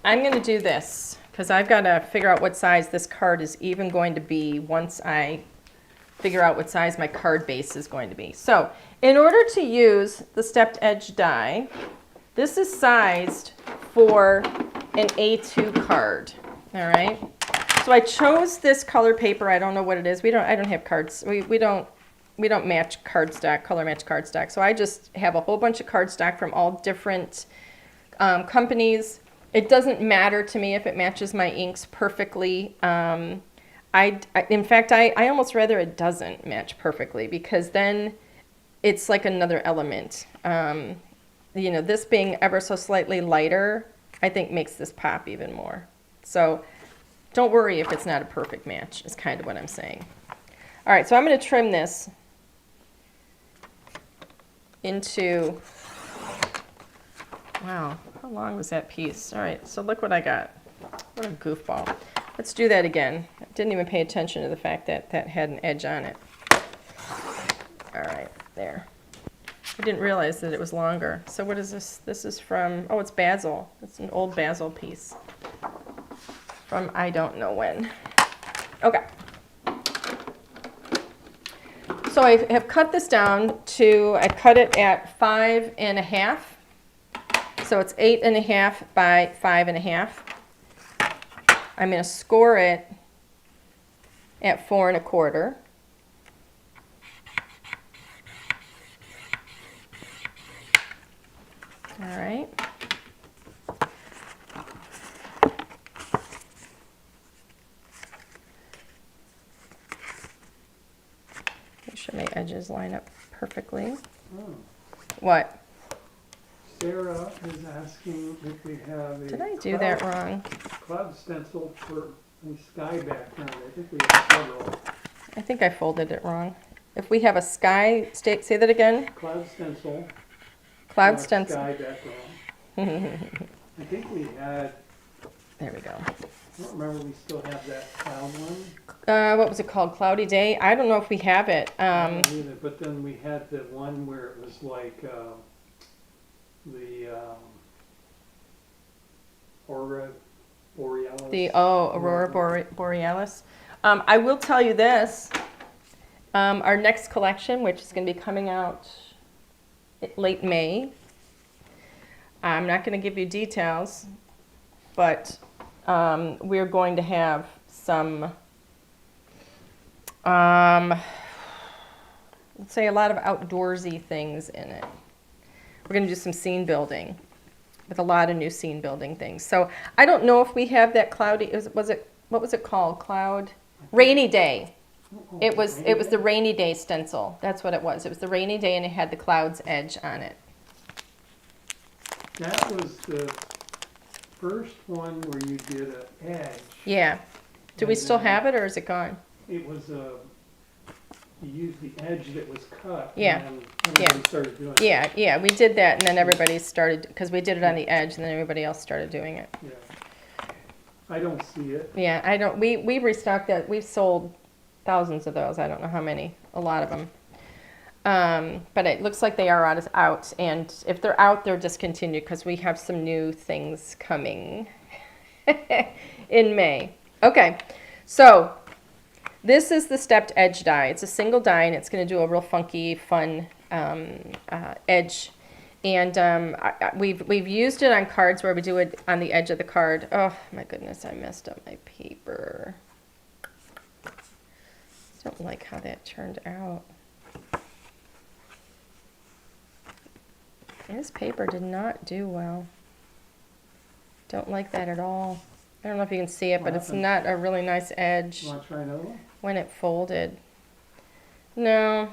I'm going to do this because I've got to figure out what size this card is even going to be once I figure out what size my card base is going to be. So in order to use the stepped edge die, this is sized for an A2 card, all right? So I chose this color paper. I don't know what it is. I don't have cards. We don't match cardstock, color match cardstock. So I just have a whole bunch of cardstock from all different companies. It doesn't matter to me if it matches my inks perfectly. In fact, I almost rather it doesn't match perfectly because then it's like another element. You know, this being ever so slightly lighter, I think makes this pop even more. So don't worry if it's not a perfect match, is kind of what I'm saying. All right, so I'm going to trim this into, wow, how long was that piece? All right, so look what I got. What a goofball. Let's do that again. Didn't even pay attention to the fact that that had an edge on it. All right, there. I didn't realize that it was longer. So what is this? This is from, oh, it's basil. It's an old basil piece from I don't know when. Okay. So I have cut this down to, I cut it at 5.5. So it's 8.5 by 5.5. I'm going to score it at 4.25. All right. Make sure my edges line up perfectly. Oh. What? Sarah is asking if we have a Did I do that wrong? cloud stencil for a sky background. I think we have several. I think I folded it wrong. If we have a sky, say that again. Cloud stencil. Cloud for a stencil. Sky background. I think we had, There we go. I don't remember, we still have that cloud one. What was it called? Cloudy Day? I don't know if we have it. I don't either, but then we had the one where it was like the Aurora Borealis. The Aurora Borealis. I will tell you this. Our next collection, which is going to be coming out late May. I'm not going to give you details, but we're going to have some, let's say a lot of outdoorsy things in it. We're going to do some scene building with a lot of new scene building things. So I don't know if we have that cloudy, what was it called? Rainy Day. It was the rainy day stencil. That's what it was. It was the rainy day and it had the cloud's edge on it. That was the first one where you did an edge. Yeah. Do we And still then have it or is it gone? It was you used the edge that was cut. Yeah. And then everybody started doing it. Yeah, we did that and then everybody started, because we did it on the edge and then everybody else started doing it. Yeah. I don't see it. Yeah, I don't, we restocked that. We've sold thousands of those. I don't know how many, a lot of them. But it looks like they are out, and if they're out, they're discontinued because we have some new things coming in May. Okay, so this is the stepped edge die. It's a single die, and it's going to do a real funky, fun edge. And we've used it on cards where we do it on the edge of the card. Oh my goodness, I messed up my paper. I don't like how that turned out. This paper did not do well. Don't like that at all. I don't know if you can see it, but it's not a really nice edge You want to try another one? when it folded. No,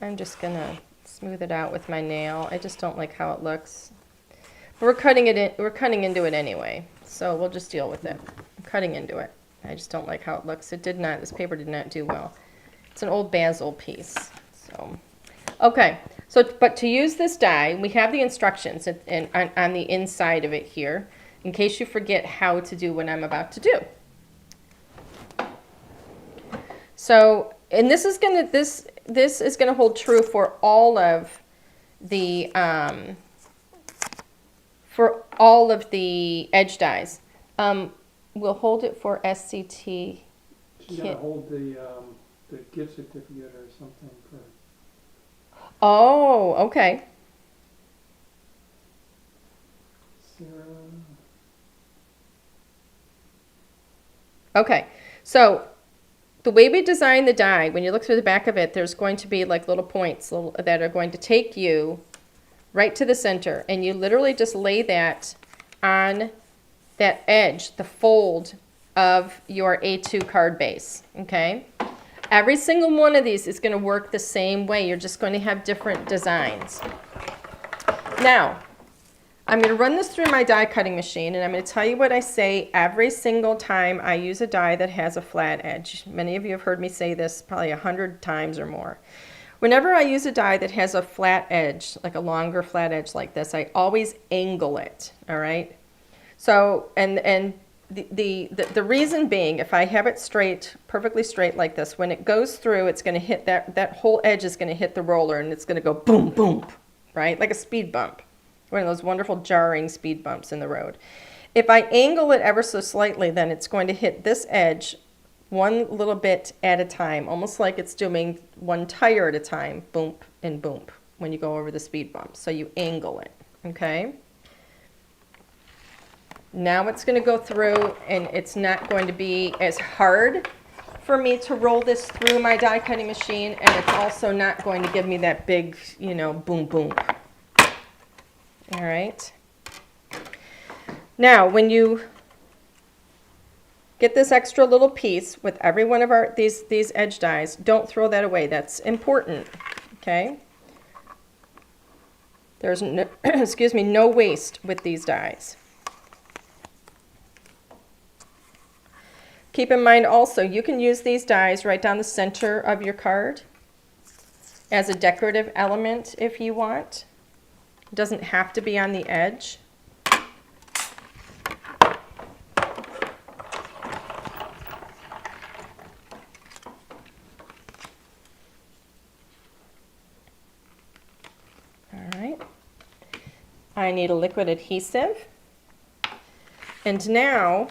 I'm just gonna smooth it out with my nail. I just don't like how it looks. But we're cutting into it anyway, so we'll just deal with it. I'm cutting into it. I just don't like how it looks. This paper did not do well. It's an old basil piece, so. Okay, so, but to use this die, we have the instructions on the inside of it here, in case you forget how to do what I'm about to do. So, and this is gonna hold true for all of the edge dies. We'll hold it for SCT. You gotta hold the gift certificate or something for. Oh, okay. Sarah. Okay, so the way we design the die, when you look through the back of it, there's going to be like little points that are going to take you right to the center, and you literally just lay that on that edge, the fold of your A2 card base, okay? Every single one of these is going to work the same way. You're just going to have different designs. Now, I'm going to run this through my die cutting machine, and I'm going to tell you what I say every single time I use a die that has a flat edge. Many of you have heard me say this probably 100 times or more. Whenever I use a die that has a flat edge, like a longer flat edge like this, I always angle it, all right? So, and the reason being, if I have it straight, perfectly straight like this, when it goes through, it's going to hit that whole edge is going to hit the roller, and it's going to go boom, boom, right? Like a speed bump. One of those wonderful jarring speed bumps in the road. If I angle it ever so slightly, then it's going to hit this edge one little bit at a time, almost like it's doing one tire at a time, boom and boom, when you go over the speed bump. So you angle it, okay? Now it's going to go through, and it's not going to be as hard for me to roll this through my die cutting machine, and it's also not going to give me that big, you know, boom, boom. All right. Now, when you get this extra little piece with every one of these edge dies, don't throw that away. That's important, okay? There's no, excuse me, no waste with these dies. Keep in mind also, you can use these dies right down the center of your card as a decorative element if you want. It doesn't have to be on the edge. All right. I need a liquid adhesive. And now,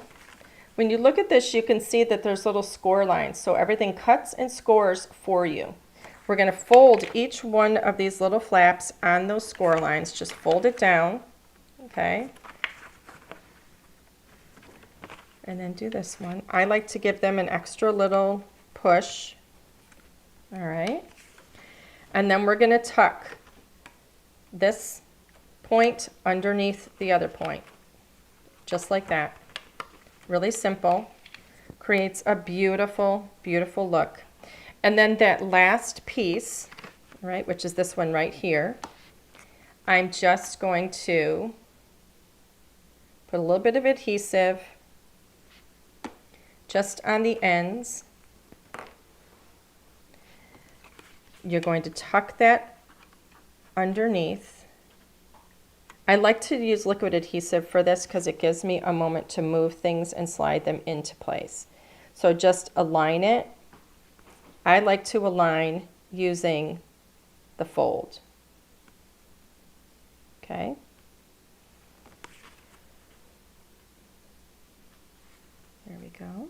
when you look at this, you can see that there's little score lines. So everything cuts and scores for you. We're going to fold each one of these little flaps on those score lines. Just fold it down, okay? And then do this one. I like to give them an extra little push. All right. And then we're going to tuck this point underneath the other point, just like that. Really simple. Creates a beautiful, beautiful look. And then that last piece, right, which is this one right here, I'm just going to put a little bit of adhesive just on the ends. You're going to tuck that underneath. I like to use liquid adhesive for this because it gives me a moment to move things and slide them into place. So just align it. I like to align using the fold. Okay. There we go.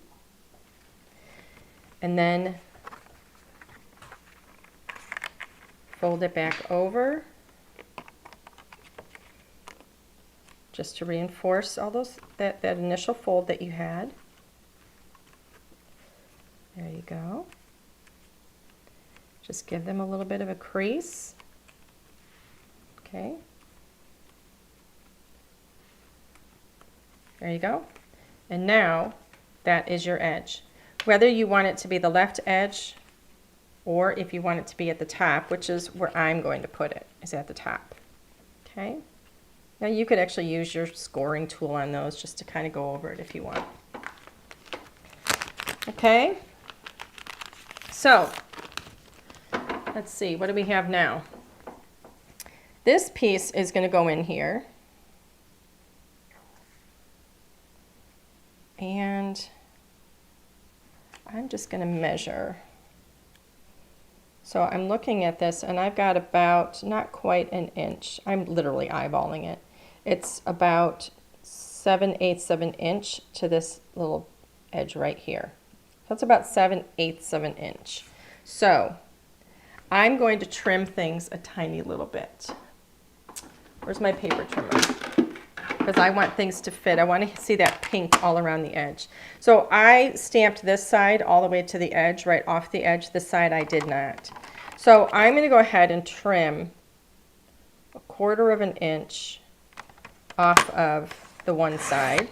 And then fold it back over just to reinforce all those that initial fold that you had. There you go. Just give them a little bit of a crease. Okay. There you go. And now that is your edge. Whether you want it to be the left edge or if you want it to be at the top, which is where I'm going to put it, is at the top. Okay. Now you could actually use your scoring tool on those just to kind of go over it if you want. Okay. So let's see, what do we have now? This piece is going to go in here. And I'm just going to measure. So I'm looking at this and I've got about not quite an inch. I'm literally eyeballing it. It's about 7/8 of an inch to this little edge right here. That's about 7/8 of an inch. So I'm going to trim things a tiny little bit. Where's my paper trimmer? Because I want things to fit. I want to see that pink all around the edge. So I stamped this side all the way to the edge, right off the edge. This side I did not. So I'm going to go ahead and trim 1/4 of an inch off of the one side.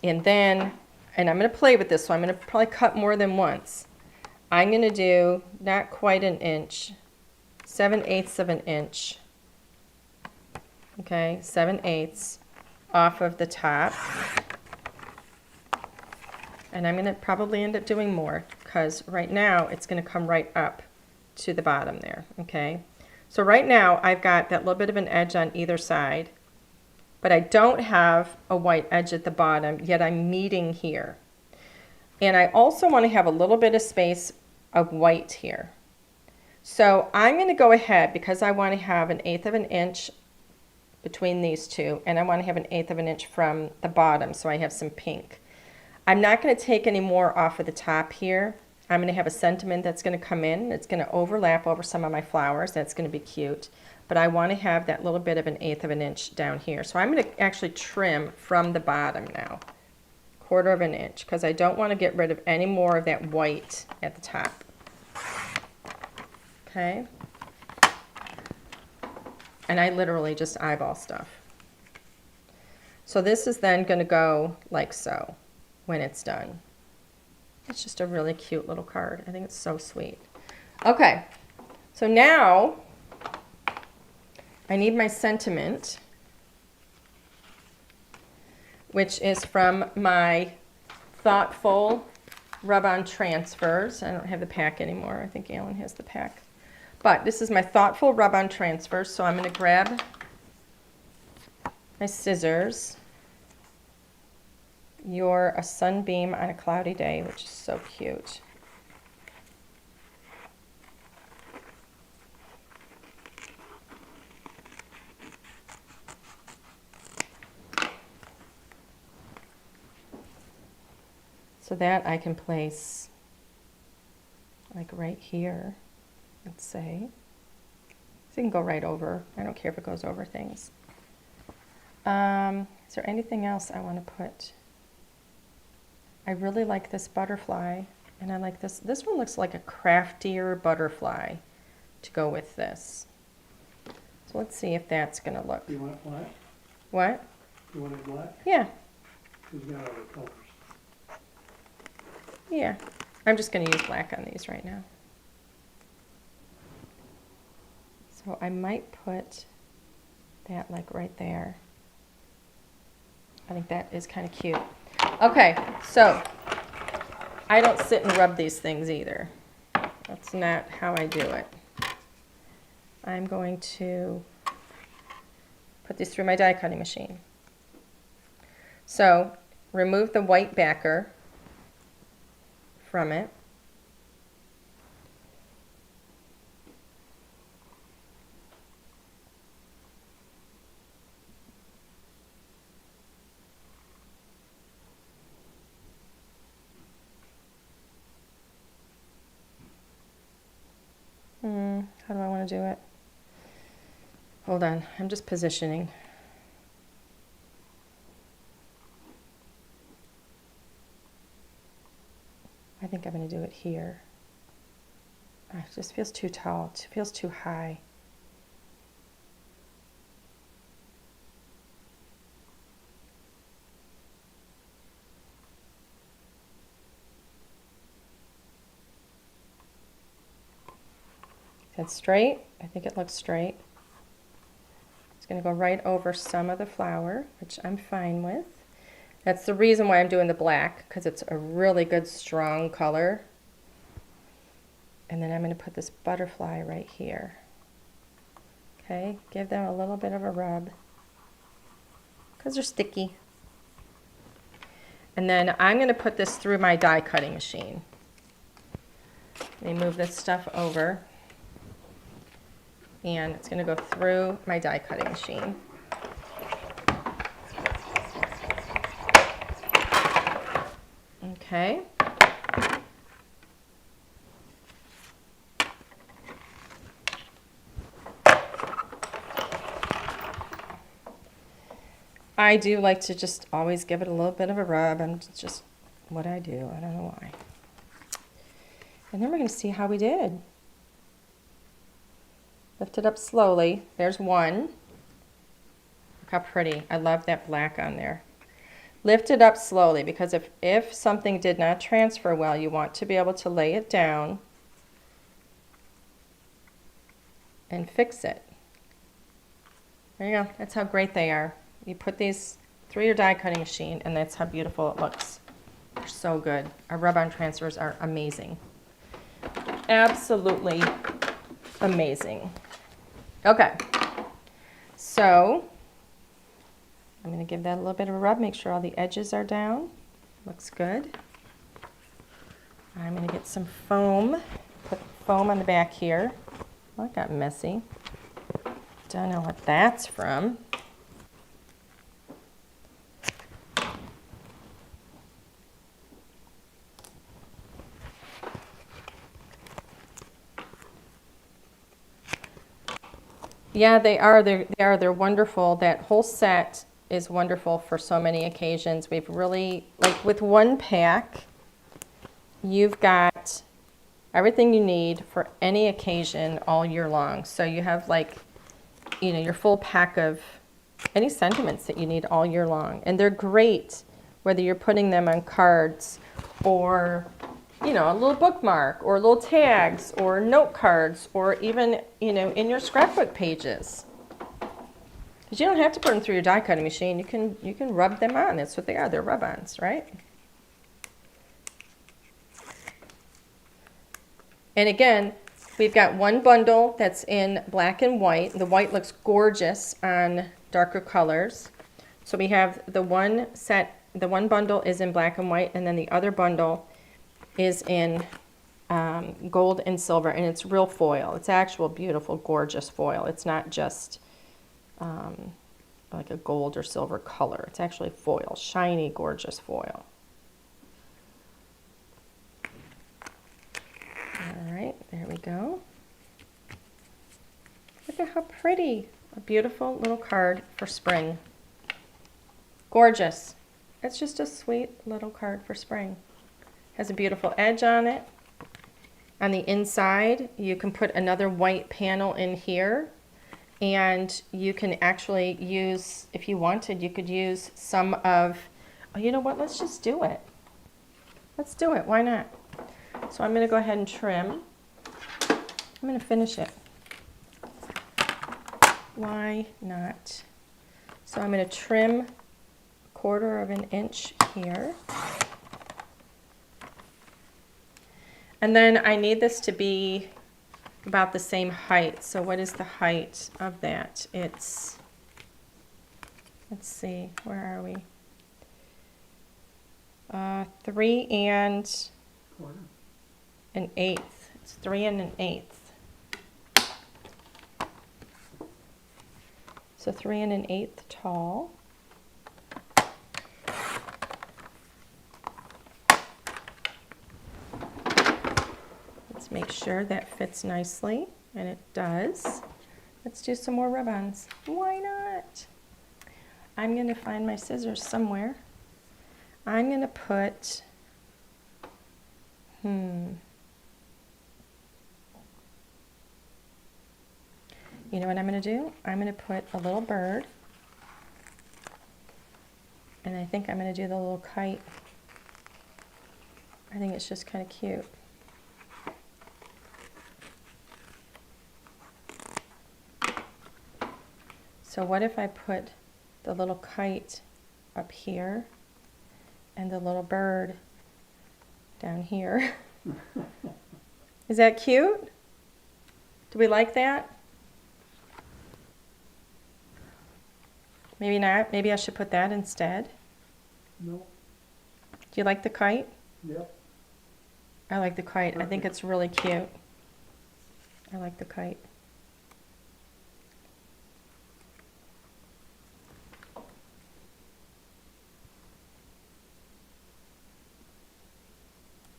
And then, and I'm going to play with this, so I'm going to probably cut more than once. I'm going to do not quite an inch, 7/8 of an inch. Okay, 7/8 off of the top. And I'm going to probably end up doing more because right now it's going to come right up to the bottom there. Okay, so right now I've got that little bit of an edge on either side. but I don't have a white edge at the bottom, yet I'm meeting here. And I also want to have a little bit of space of white here. So I'm going to go ahead, because I want to have 1/8 of an inch between these two, and I want to have 1/8 of an inch from the bottom, so I have some pink. I'm not going to take any more off of the top here. I'm going to have a sentiment that's going to come in. It's going to overlap over some of my flowers. That's going to be cute. But I want to have that little bit of 1/8 of an inch down here. So I'm going to actually trim from the bottom now, 1/4 of an inch, because I don't want to get rid of any more of that white at the top. Okay. And I literally just eyeball stuff. So this is then going to go like so when it's done. It's just a really cute little card. I think it's so sweet. Okay, so now I need my sentiment, which is from my Thoughtful Rub-On Transfers. I don't have the pack anymore. I think Alan has the pack. But this is my Thoughtful Rub-On Transfers, so I'm going to grab my scissors. You're a Sunbeam on a Cloudy Day, which is so cute. So that I can place like right here, let's say. So you can go right over. I don't care if it goes over things. Is there anything else I want to put? I really like this butterfly, and I like this. This one looks like a craftier butterfly to go with this. So let's see if that's going to look. You want it black? What? You want it black? Yeah. Because you got other colors. Yeah. I'm just going to use black on these right now. So I might put that like right there. I think that is kind of cute. Okay, so I don't sit and rub these things either. That's not how I do it. I'm going to put these through my die cutting machine. So remove the white backer from it. How do I want to do it? Hold on, I'm just positioning. I think I'm going to do it here. It just feels too tall, it feels too high. That's straight. I think it looks straight. It's going to go right over some of the flower, which I'm fine with. That's the reason why I'm doing the black, because it's a really good strong color. And then I'm going to put this butterfly right here. Okay, give them a little bit of a rub because they're sticky. And then I'm going to put this through my die cutting machine. Let me move this stuff over. And it's going to go through my die cutting machine. Okay. I do like to just always give it a little bit of a rub, and it's just what I do. I don't know why. And then we're going to see how we did. Lift it up slowly. There's one. Look how pretty. I love that black on there. Lift it up slowly, because if something did not transfer well, you want to be able to lay it down and fix it. There you go. That's how great they are. You put these through your die cutting machine, and that's how beautiful it looks. They're so good. Our rub-on transfers are amazing. Absolutely amazing. Okay, so I'm going to give that a little bit of a rub, make sure all the edges are down. Looks good. I'm going to get some foam, put foam on the back here. Well, it got messy. Don't know what that's from. Yeah, they are. They're wonderful. That whole set is wonderful for so many occasions. We've really, like with one pack, you've got everything you need for any occasion all year long. So you have like, you know, your full pack of any sentiments that you need all year long. And they're great whether you're putting them on cards or, you know, a little bookmark or little tags or note cards or even, you know, in your scrapbook pages. Because you don't have to put them through your die cutting machine. You can rub them on. That's what they are. They're rub-ons, right? And again, we've got one bundle that's in black and white. The white looks gorgeous on darker colors. So we have the one set, the one bundle is in black and white, and then the other bundle is in gold and silver, and it's real foil. It's actual beautiful, gorgeous foil. It's not just like a gold or silver color. It's actually foil, shiny, gorgeous foil. All right, there we go. Look at how pretty. A beautiful little card for spring. Gorgeous. It's just a sweet little card for spring. Has a beautiful edge on it. On the inside, you can put another white panel in here, and you can actually use, if you wanted, you could use some of, oh, you know what, let's just do it. Let's do it, why not? So I'm going to go ahead and trim. I'm going to finish it. Why not? So I'm going to trim 1/4 of an inch here. And then I need this to be about the same height. So what is the height of that? It's, let's see, where are we? 3 1/8. It's 3 1/8. So 3 1/8 tall. Let's make sure that fits nicely, and it does. Let's do some more rub-ons. Why not? I'm going to find my scissors somewhere. I'm going to put, You know what I'm going to do? I'm going to put a little bird, and I think I'm going to do the little kite. I think it's just kind of cute. So what if I put the little kite up here and the little bird down here? Is that cute? Do we like that? Maybe not. Maybe I should put that instead. No. Do you like the kite? Yep. I like the kite. I think it's really cute. I like the kite.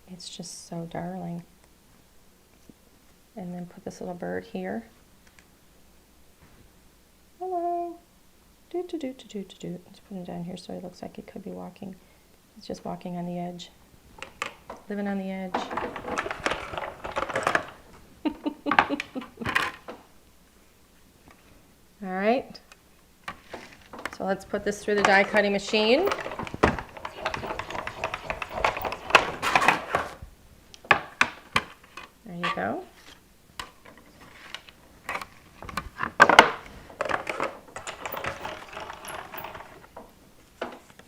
It's just so darling. And then put this little bird here. Hello. Let's put him down here so he looks like he could be walking. He's just walking on the edge. Living on the edge. All right. So let's put this through the die cutting machine. There you go.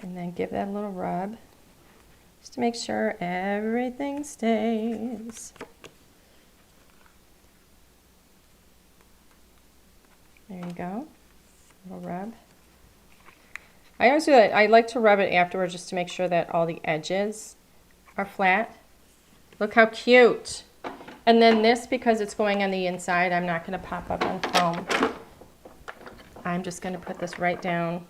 And then give that a little rub just to make sure everything stays. There you go. A little rub. I always do that. I like to rub it afterwards just to make sure that all the edges are flat. Look how cute. And then this, because it's going on the inside, I'm not going to pop up on foam. I'm just going to put this right down.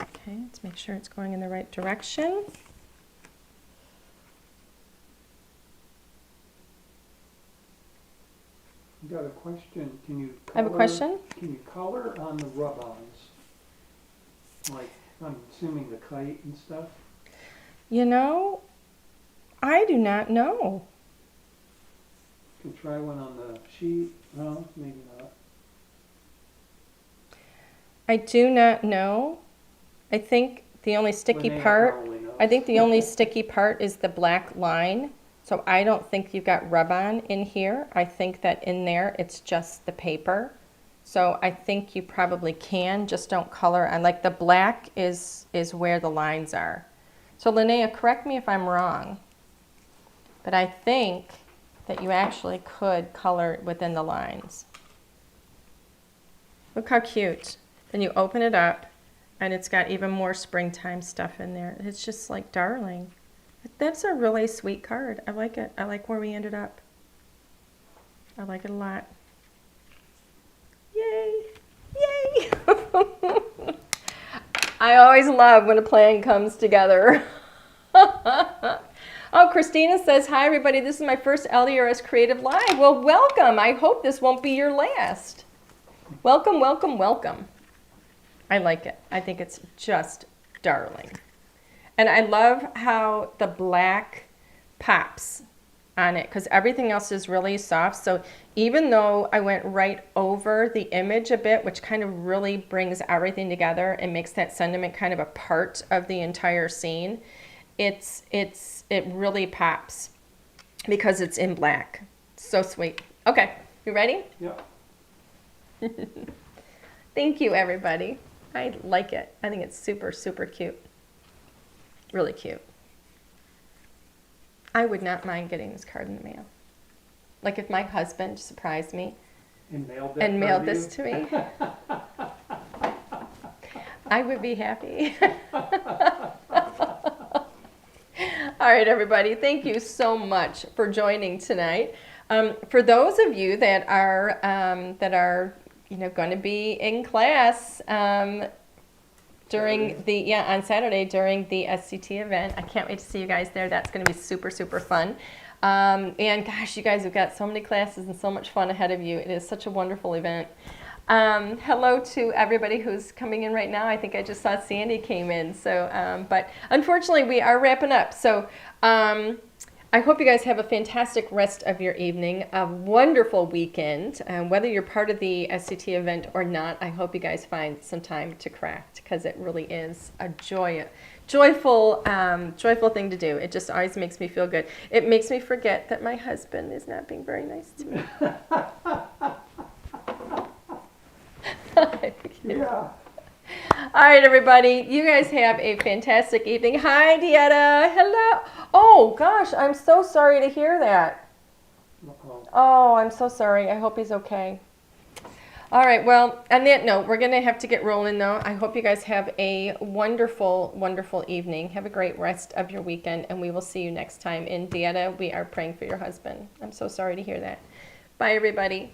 Okay, let's make sure it's going in the right direction. You got a question? Can you I have a color- question. Can you color on the rub-ons? Like, I'm assuming the kite and stuff? You know, I do not know. You can try one on the sheet. No, maybe not. I do not know. I think the only sticky Linnea part, probably knows. I think the only sticky part is the black line. So I don't think you've got rub-on in here. I think that in there it's just the paper. So I think you probably can, just don't color on. Like the black is where the lines are. So Linnea, correct me if I'm wrong, but I think that you actually could color within the lines. Look how cute. Then you open it up and it's got even more springtime stuff in there. It's just like darling. That's a really sweet card. I like it. I like where we ended up. I like it a lot. Yay! Yay! I always love when a plan comes together. Oh, Christina says, hi everybody, this is my first LDRS Creative Live. Well, welcome. I hope this won't be your last. Welcome, welcome, welcome. I like it. I think it's just darling. And I love how the black pops on it because everything else is really soft. So even though I went right over the image a bit, which kind of really brings everything together and makes that sentiment kind of a part of the entire scene, it really pops because it's in black. So sweet. Okay, you ready? Yep. Thank you, everybody. I like it. I think it's super, super cute. Really cute. I would not mind getting this card in the mail. Like if my husband surprised me And mailed that and card mailed to this you? to me, I would be happy. All right, everybody. Thank you so much for joining tonight. For those of you that are going to be in class during on Saturday during the SCT event. I can't wait to see you guys there. That's going to be super, super fun. And gosh, you guys have got so many classes and so much fun ahead of you. It is such a wonderful event. Hello to everybody who's coming in right now. I think I just saw Sandy came in. So, but unfortunately we are wrapping up. So, I hope you guys have a fantastic rest of your evening, a wonderful weekend. Whether you're part of the SCT event or not, I hope you guys find some time to craft because it really is a joyful thing to do. It just always makes me feel good. It makes me forget that my husband is not being very nice to me. Yeah. All right, everybody. You guys have a fantastic evening. Hi, Dieta. Hello. Oh, gosh. I'm so sorry to hear that. Uh-oh. Oh, I'm so sorry. I hope he's okay. All right. Well, on that note, we're going to have to get rolling, though. I hope you guys have a wonderful, wonderful evening. Have a great rest of your weekend, and we will see you next time. In Dieta, we are praying for your husband. I'm so sorry to hear that. Bye, everybody.